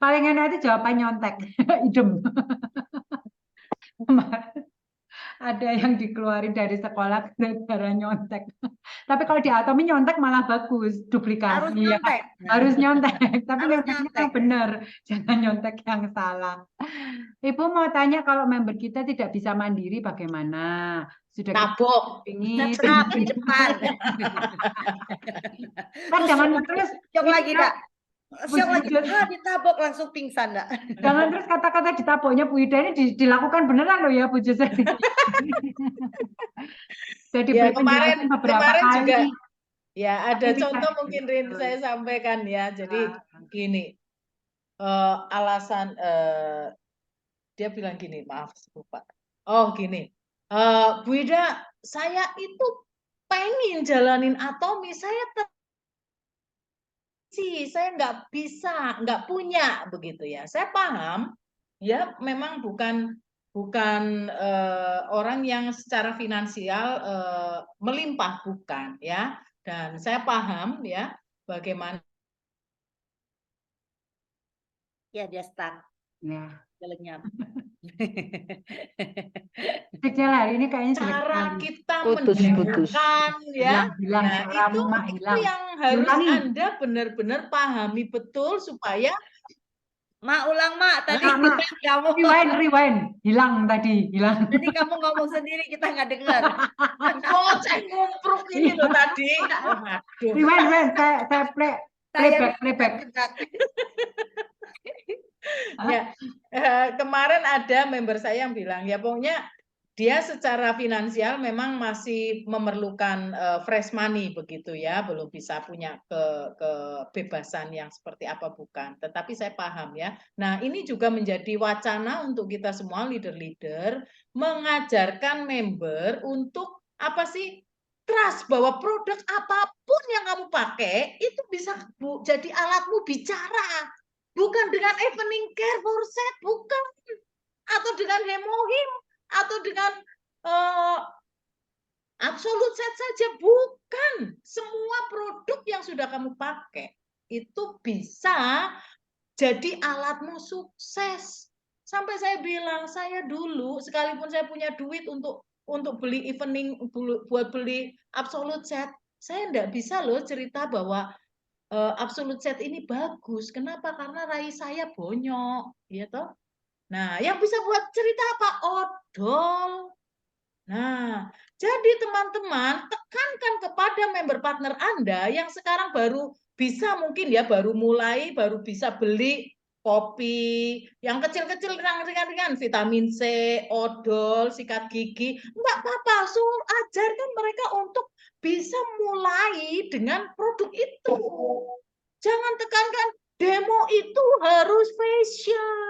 Paling enak itu jawaban nyontek. Idem. Ada yang dikeluarin dari sekolah gara-gara nyontek. Tapi kalau di Atomy nyontek malah bagus, duplikasi. Harus nyontek. Harus nyontek. Tapi Harus nyonteknya nyontek. yang benar, jangan nyontek yang salah. Ibu mau tanya, kalau member kita tidak bisa mandiri bagaimana? Sudah tabok. Pingin di depan. Kan jangan terus Syok lagi, Dak. Syok lagi, Ida. ditabok langsung pingsan, Dak. Jangan terus kata-kata ditaboknya Bu Ida ini dilakukan beneran loh ya Bu Joseph. Jadi Ya, kemarin kali. juga ya ada Tapi contoh bisa. mungkin Rin saya sampaikan, ya. Jadi gini, alasan dia bilang gini, maaf lupa. Oh gini, Bu Ida, saya itu pengen jalanin Atomy, saya nggak bisa, nggak punya begitu, ya. Saya paham, ya, memang bukan orang yang secara finansial melimpah, bukan, ya. Dan saya paham, ya, bagaimana. Ya, dia stuck. Ya. Dia lenyap. Signal hari ini kayaknya jelek Cara sekali. kita Putus. mendemokan ya. Hilang, Nah, suaramu mak itu hilang. yang harus Diulangi. Anda benar-benar pahami betul supaya Mak, ulang Mak, tadi Mak, kamu rewind, hilang tadi, hilang. tadi kamu ngomong sendiri kita nggak dengar. goceng ngumpruk ini loh tadi. Aduh. Rewind, saya playback. Ya, kemarin ada member saya yang bilang ya pokoknya dia secara finansial memang masih memerlukan fresh money begitu ya, belum bisa punya kebebasan yang seperti apa bukan. Tetapi saya paham ya. Nah, ini juga menjadi wacana untuk kita semua leader-leader mengajarkan member untuk apa sih? Trust bahwa produk apapun yang kamu pakai itu bisa jadi alatmu bicara. Bukan dengan evening care for set, bukan. Atau dengan hemohim, atau dengan absolute set saja, bukan. Semua produk yang sudah kamu pakai itu bisa jadi alatmu sukses. Sampai saya bilang, saya dulu sekalipun saya punya duit untuk beli evening, buat beli absolute set, saya enggak bisa loh cerita bahwa absolute set ini bagus. Kenapa? Karena rai saya bonyok, ya toh. Nah, yang bisa buat cerita apa? Odol. Nah, jadi teman-teman tekankan kepada member partner Anda yang sekarang baru bisa mungkin ya baru bisa beli kopi, yang kecil-kecil ringan-ringan, vitamin C, odol, sikat gigi, enggak apa-apa, suruh ajarkan mereka untuk bisa mulai dengan produk itu. Jangan tekankan demo itu harus facial.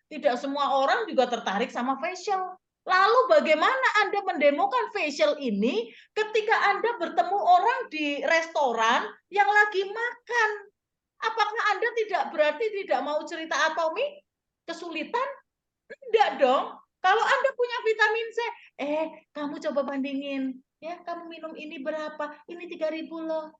Tidak semua orang juga tertarik sama facial. Lalu bagaimana Anda mendemokan facial ini ketika Anda bertemu orang di restoran yang lagi makan? Apakah Anda berarti tidak mau cerita atomi? Kesulitan? Tidak dong. Kalau Anda punya vitamin C, kamu coba bandingin. Ya, kamu minum ini berapa? Ini 3.000 loh.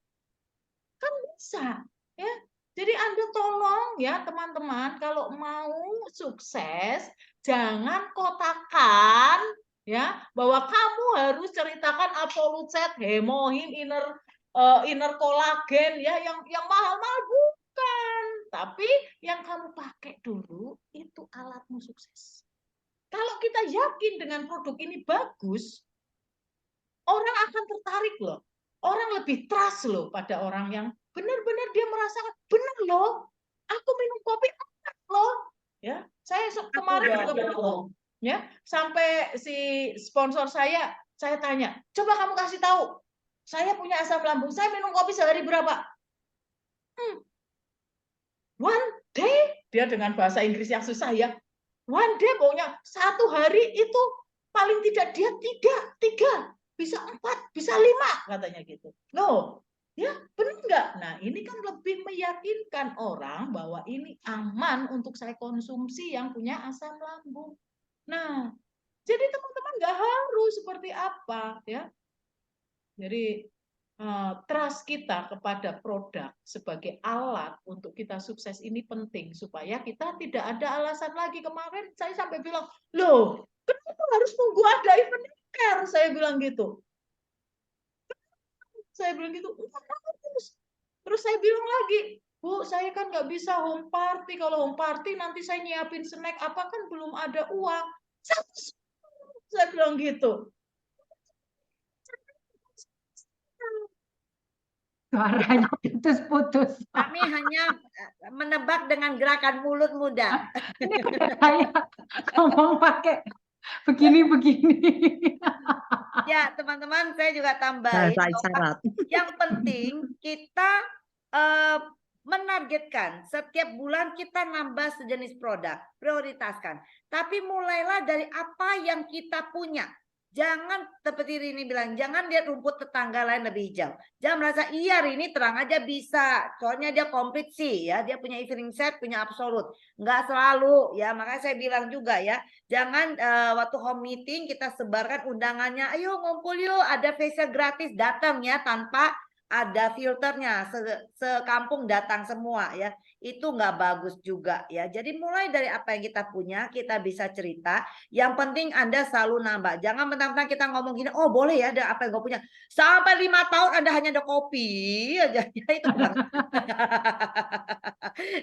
Kan bisa. Ya. Jadi Anda tolong ya teman-teman, kalau mau sukses, jangan kotakan ya bahwa kamu harus ceritakan absolute set, hemohim, inner kolagen ya yang mahal-mahal, bukan. Tapi yang kamu pakai dulu itu alatmu sukses. Kalau kita yakin dengan produk ini bagus, orang akan tertarik loh. Orang lebih trust loh pada orang yang benar-benar dia merasakan benar loh. Aku minum kopi enak loh. Ya, saya kemarin juga belum. Ya, sampai si sponsor saya tanya, coba kamu kasih tahu, saya punya asam lambung, saya minum kopi sehari berapa? One day, dia dengan bahasa Inggris yang susah ya. One day pokoknya 1 hari itu paling tidak dia 3, bisa 4, bisa 5 katanya gitu. Loh, ya benar nggak? Nah ini kan lebih meyakinkan orang bahwa ini aman untuk saya konsumsi yang punya asam lambung. Nah, jadi teman-teman nggak harus seperti apa ya. Jadi trust kita kepada produk sebagai alat untuk kita sukses ini penting supaya kita tidak ada alasan lagi. Kemarin saya sampai bilang, loh, kenapa harus nunggu ada event care? Saya bilang gitu. Terus saya bilang lagi, Bu, saya kan nggak bisa home party. Kalau home party nanti saya nyiapin snack apa kan belum ada uang. Saya bilang gitu. Suaranya putus-putus. Kami hanya menebak dengan gerakan mulut muda. Ini udah saya ngomong pakai begini. Ya, teman-teman, saya juga tambahin. Yang penting kita menargetkan setiap bulan kita nambah sejenis produk, prioritaskan. Tapi mulailah dari apa yang kita punya. Jangan seperti Rini bilang, jangan lihat rumput tetangga lain lebih hijau. Jangan merasa iya Rini terang aja bisa, soalnya dia komplit sih ya, dia punya evening set, punya absolute. Enggak selalu ya, makanya saya bilang juga ya, jangan waktu home meeting kita sebarkan undangannya, ayo ngumpul yuk, ada facial gratis, datang ya tanpa ada filternya, sekampung datang semua ya. itu nggak bagus juga ya. Jadi mulai dari apa yang kita punya, kita bisa cerita. Yang penting Anda selalu nambah. Jangan mentang-mentang kita ngomong gini, oh boleh ya ada apa yang gue punya. Sampai 5 tahun Anda hanya ada kopi aja. Ya, itu bukan.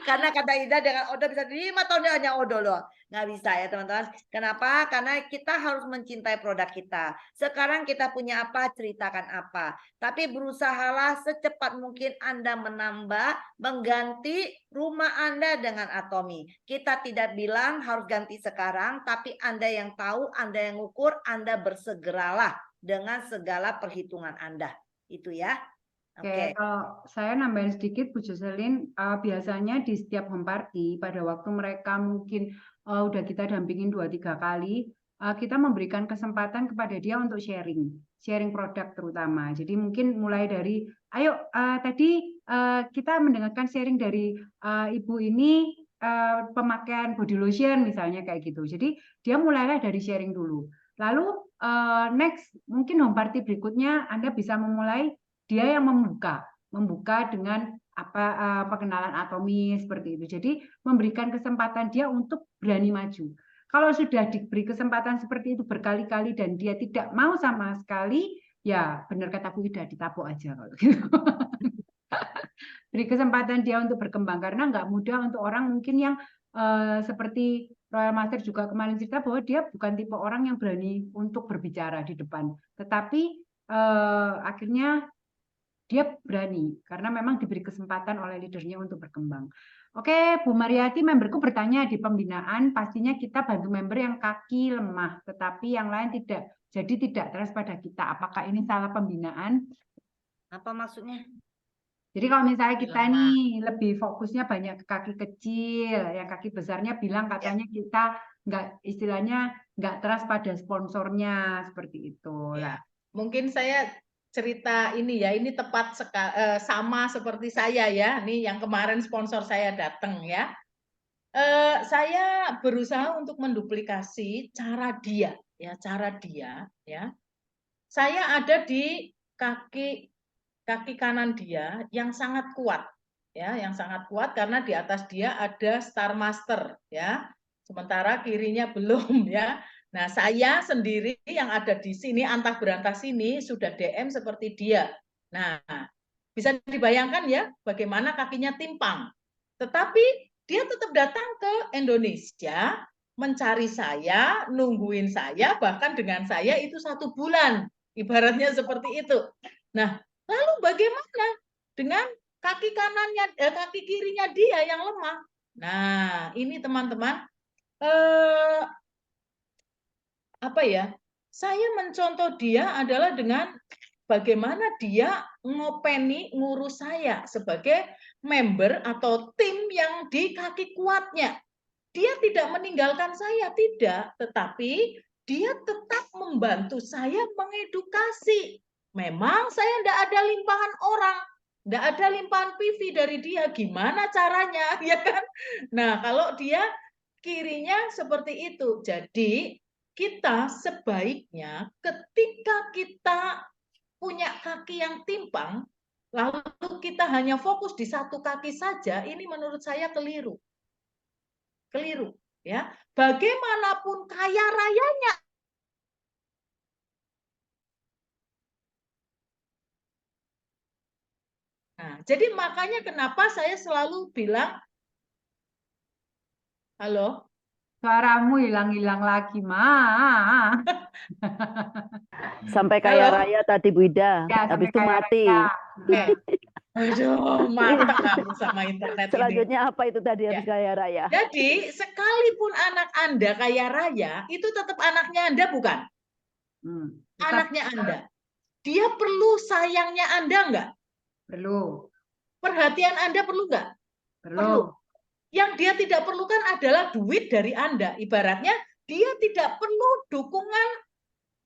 Karena kata Ida dengan odol bisa 5 tahun dia hanya odol loh. Nggak bisa ya teman-teman. Kenapa? Karena kita harus mencintai produk kita. Sekarang kita punya apa, ceritakan apa. Tapi berusahalah secepat mungkin Anda menambah, mengganti rumah Anda dengan Atomy. Kita tidak bilang harus ganti sekarang, tapi Anda yang tahu, Anda yang ukur, Anda bersegeralah dengan segala perhitungan Anda. Itu ya. Oke, kalau saya nambahin sedikit Bu Jocelyn, biasanya di setiap home party pada waktu mereka mungkin udah kita dampingin 2-3 kali, kita memberikan kesempatan kepada dia untuk sharing produk terutama. Jadi mungkin mulai dari, ayo tadi kita mendengarkan sharing dari ibu ini pemakaian body lotion misalnya kayak gitu. Jadi dia mulailah dari sharing dulu. Lalu next mungkin home party berikutnya Anda bisa memulai dia yang membuka dengan apa perkenalan Atomy seperti itu. Jadi memberikan kesempatan dia untuk berani maju. Kalau sudah diberi kesempatan seperti itu berkali-kali dan dia tidak mau sama sekali, ya benar kata Bu Ida, ditabok aja kalau gitu. Beri kesempatan dia untuk berkembang karena nggak mudah untuk orang mungkin yang seperti Royal Master juga kemarin cerita bahwa dia bukan tipe orang yang berani untuk berbicara di depan. Tetapi akhirnya dia berani karena memang diberi kesempatan oleh leadernya untuk berkembang. Oke, Bu Mariati, memberku bertanya di pembinaan, pastinya kita bantu member yang kaki lemah, tetapi yang lain tidak. Jadi tidak trust pada kita. Apakah ini salah pembinaan? Apa maksudnya? Jadi kalau misalnya kita nih lebih fokusnya banyak ke kaki kecil, yang kaki besarnya bilang katanya kita nggak istilahnya nggak trust pada sponsornya seperti itu. Ya, mungkin saya cerita ini ya, ini tepat sama seperti saya ya, nih yang kemarin sponsor saya datang ya. Saya berusaha untuk menduplikasi cara dia ya. Saya ada di kaki kanan dia yang sangat kuat ya, yang sangat kuat karena di atas dia ada Star Master ya, sementara kirinya belum ya. Nah, saya sendiri yang ada di sini, antah berantah sini, sudah DM seperti dia. Nah, bisa dibayangkan ya bagaimana kakinya timpang. Tetapi dia tetap datang ke Indonesia, mencari saya, nungguin saya, bahkan dengan saya itu 1 bulan. Ibaratnya seperti itu. Nah, lalu bagaimana dengan kaki kirinya dia yang lemah? Nah, ini teman-teman, apa ya? Saya mencontoh dia adalah dengan bagaimana dia ngurus saya sebagai member atau tim yang di kaki kuatnya. Dia tidak meninggalkan saya, tidak, tetapi dia tetap membantu saya mengedukasi. Memang saya tidak ada limpahan orang, tidak ada limpahan PV dari dia. Gimana caranya, ya kan? Nah, kalau dia kirinya seperti itu. Jadi kita sebaiknya ketika kita punya kaki yang timpang, lalu kita hanya fokus di 1 kaki saja, ini menurut saya keliru. Keliru, ya. Bagaimanapun kaya rayanya. Nah, jadi makanya kenapa saya selalu bilang, halo? Suaramu hilang-hilang lagi, Ma. Sampai kaya raya tadi Bu Ida, Ya, habis sampai itu kaya mati. raya. Aduh, mantap kamu sama internet Selanjutnya ini. apa itu tadi habis kaya raya? Jadi, sekalipun anak Anda kaya raya, itu tetap anaknya Anda bukan? Anaknya Anda. Dia perlu sayangnya Anda enggak? Perlu. Perhatian Anda perlu enggak? Perlu. Yang dia tidak perlukan adalah duit dari Anda. Ibaratnya dia tidak perlu dukungan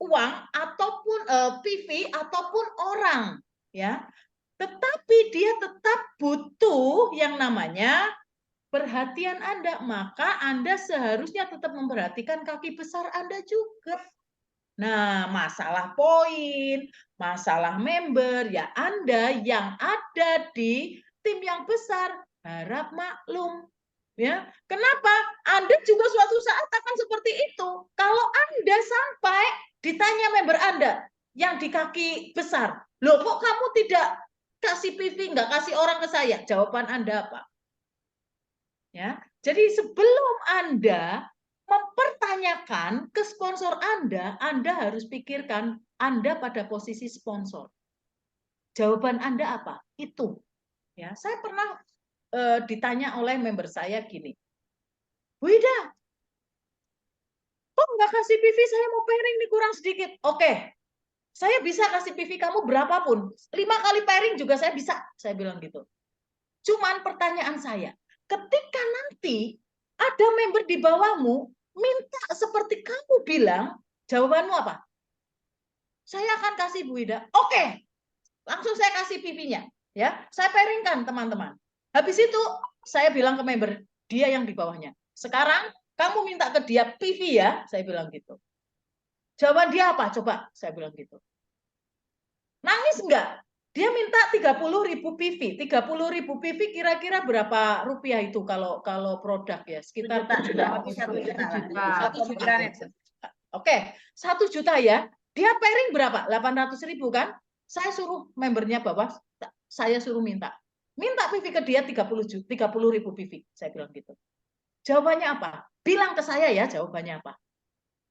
uang ataupun PV ataupun orang, ya. Tetapi dia tetap butuh yang namanya perhatian Anda. Maka Anda seharusnya tetap memperhatikan kaki besar Anda juga. Nah, masalah poin, masalah member, ya Anda yang ada di tim yang besar, harap maklum. Ya, kenapa? Anda juga suatu saat akan seperti itu. Kalau Anda sampai ditanya member Anda yang di kaki besar, loh kok kamu tidak kasih PV, nggak kasih orang ke saya? Jawaban Anda apa? Ya, jadi sebelum Anda mempertanyakan ke sponsor Anda harus pikirkan Anda pada posisi sponsor. Jawaban Anda apa? Itu. Ya, saya pernah ditanya oleh member saya gini, Bu Ida, kok nggak kasih PV, saya mau pairing nih kurang sedikit. Oke, saya bisa kasih PV kamu berapapun, 5 kali pairing juga saya bisa, saya bilang gitu. Cuman pertanyaan saya, ketika nanti ada member di bawahmu minta seperti kamu bilang, jawabanmu apa? Saya akan kasih Bu Ida. Oke, langsung saya kasih PV-nya. Ya, saya pairingkan teman-teman. Habis itu saya bilang ke member dia yang di bawahnya, sekarang kamu minta ke dia PV ya, saya bilang gitu. Jawaban dia apa? Coba, saya bilang gitu. Nangis enggak? Dia minta 30.000 PV. 30.000 PV kira-kira berapa rupiah itu kalau produk ya? Sekitar 1 juta. 1 juta. Oke, 1 juta ya. Dia pairing berapa? 800.000 kan? Saya suruh membernya bawah, saya suruh minta PV ke dia 30.000 PV. Saya bilang gitu. Jawabannya apa? Bilang ke saya ya jawabannya apa.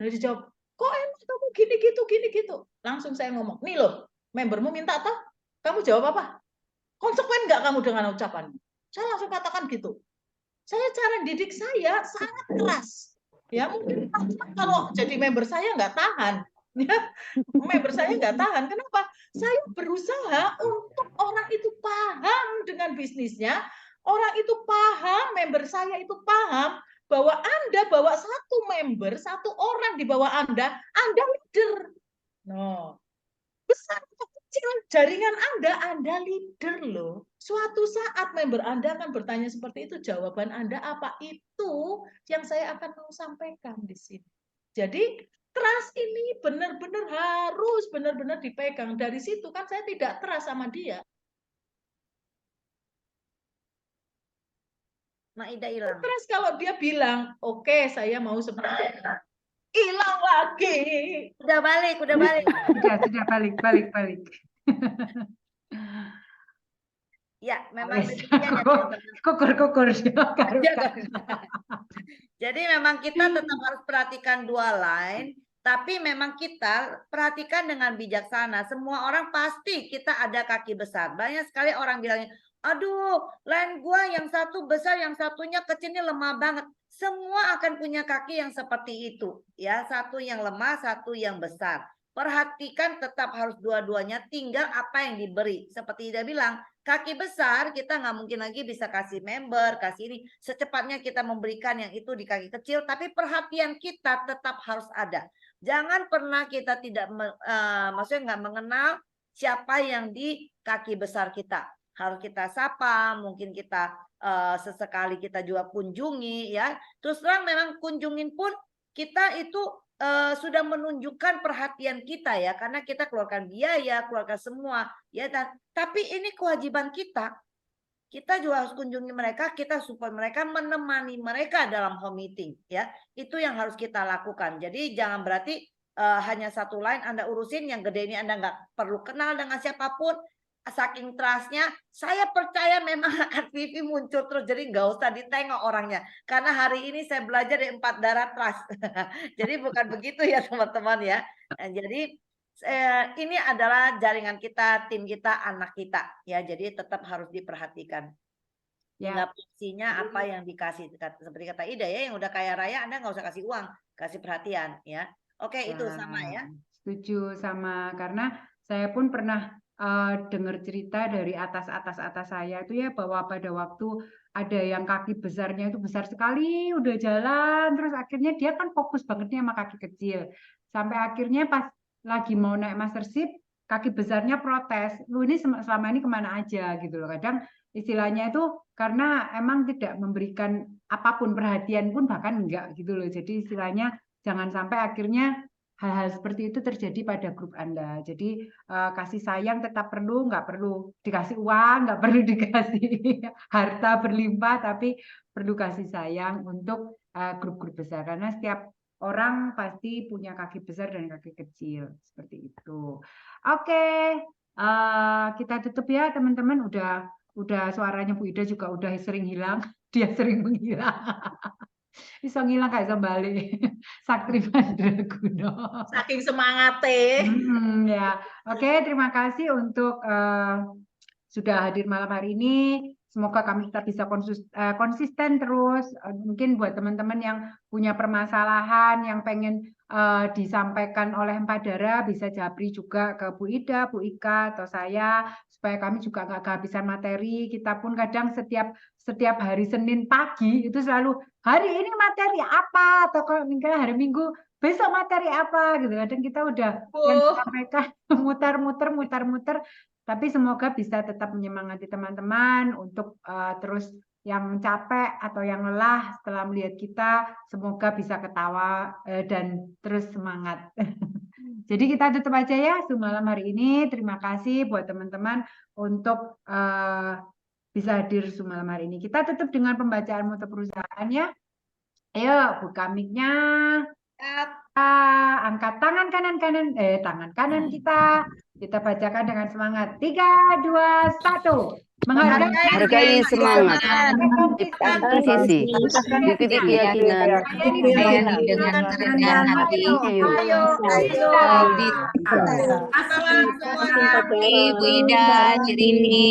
Lalu dijawab, kok enak kamu gini gitu. Langsung saya ngomong, nih loh, membermu minta toh, kamu jawab apa? Konsekuen nggak kamu dengan ucapanmu? Saya langsung katakan gitu. Cara didik saya sangat keras. Ya mungkin kalau jadi member saya nggak tahan. Ya, member saya nggak tahan. Kenapa? Saya berusaha untuk orang itu paham dengan bisnisnya, orang itu paham, member saya itu paham bahwa Anda bawa satu member, satu orang di bawah Anda leader. No. Besar atau kecil jaringan Anda leader loh. Suatu saat member Anda akan bertanya seperti itu, jawaban Anda apa? Itu yang saya akan mau sampaikan di sini. Jadi trust ini benar-benar harus benar-benar dipegang. Dari situ kan saya tidak trust sama dia. Maida hilang. Trust kalau dia bilang, oke, saya mau seperti itu. Hilang lagi. Udah balik. Sudah balik. Ya, memang demikian ya teman-teman. Kukur. Jadi memang kita tetap harus perhatikan dua line, tapi memang kita perhatikan dengan bijaksana. Semua orang pasti kita ada kaki besar. Banyak sekali orang bilangnya, aduh, line gua yang satu besar, yang satunya kecil, ini lemah banget. Semua akan punya kaki yang seperti itu, ya. Satu yang lemah, satu yang besar. Perhatikan tetap harus dua-duanya, tinggal apa yang diberi. Seperti Ida bilang, kaki besar kita nggak mungkin lagi bisa kasih member, kasih ini. Secepatnya kita memberikan yang itu di kaki kecil, tapi perhatian kita tetap harus ada. Jangan pernah kita tidak, maksudnya nggak mengenal siapa yang di kaki besar kita. Harus kita sapa, mungkin kita sesekali kita juga kunjungi ya. Terus terang memang kunjungin pun kita itu sudah menunjukkan perhatian kita ya, karena kita keluarkan biaya, keluarkan semua ya. Tapi ini kewajiban kita. Kita juga harus kunjungi mereka, kita support mereka, menemani mereka dalam home meeting ya. Itu yang harus kita lakukan. Jadi jangan berarti hanya satu line Anda urusin, yang gede ini Anda nggak perlu kenal dengan siapapun. Saking trustnya, saya percaya memang akan Vivi muncul terus. Jadi nggak usah ditengok orangnya. Karena hari ini saya belajar dari 4 darah trust. Jadi bukan begitu ya teman-teman ya. Nah, jadi ini adalah jaringan kita, tim kita, anak kita. Ya, jadi tetap harus diperhatikan. Nggak fungsinya apa yang dikasih. Seperti kata Ida ya, yang udah kaya raya Anda nggak usah kasih uang, kasih perhatian ya. Oke, itu sama ya. Setuju sama, karena saya pun pernah dengar cerita dari atas saya itu ya, bahwa pada waktu ada yang kaki besarnya itu besar sekali, udah jalan, terus akhirnya dia kan fokus bangetnya sama kaki kecil. Sampai akhirnya pas lagi mau naik mastership, kaki besarnya protes, lu ini selama ini kemana aja gitu loh. Kadang istilahnya itu karena emang tidak memberikan apapun, perhatian pun bahkan enggak gitu loh. Jadi istilahnya jangan sampai akhirnya hal-hal seperti itu terjadi pada grup Anda. Jadi kasih sayang tetap perlu, nggak perlu dikasih uang, nggak perlu dikasih harta berlimpah, tapi perlu kasih sayang untuk grup-grup besar. Karena setiap orang pasti punya kaki besar dan kaki kecil, seperti itu. Oke, kita tutup ya teman-teman. Udah suaranya Bu Ida juga udah sering hilang, dia sering menghilang. Bisa ngilang kayak Zambale. Sakti Mandraguna. Saking semangatnya. Ya, oke, terima kasih untuk sudah hadir malam hari ini. Semoga kami tetap bisa konsisten terus. Mungkin buat teman-teman yang punya permasalahan, yang pengen disampaikan oleh Empat Darah, bisa japri juga ke Bu Ida, Bu Ika, atau saya, supaya kami juga nggak kehabisan materi. Kita pun kadang setiap hari Senin pagi itu selalu hari ini materi apa, atau kalau misalnya hari Minggu besok materi apa gitu. Kadang kita udah yang disampaikan muter-muter, tapi semoga bisa tetap menyemangati teman-teman untuk terus yang capek atau yang lelah setelah melihat kita, semoga bisa ketawa dan terus semangat. Jadi kita tutup aja ya malam hari ini. Terima kasih buat teman-teman untuk bisa hadir malam hari ini. Kita tutup dengan pembacaan mutu perusahaan ya. Ayo buka mic-nya. Angkat tangan kanan kita bacakan dengan semangat. 3, 2, 1. Menghargai semangat, ciptakan visi, ikuti keyakinan, dengan kerendahan hati. Ayo. Ibu Ida, Cirini.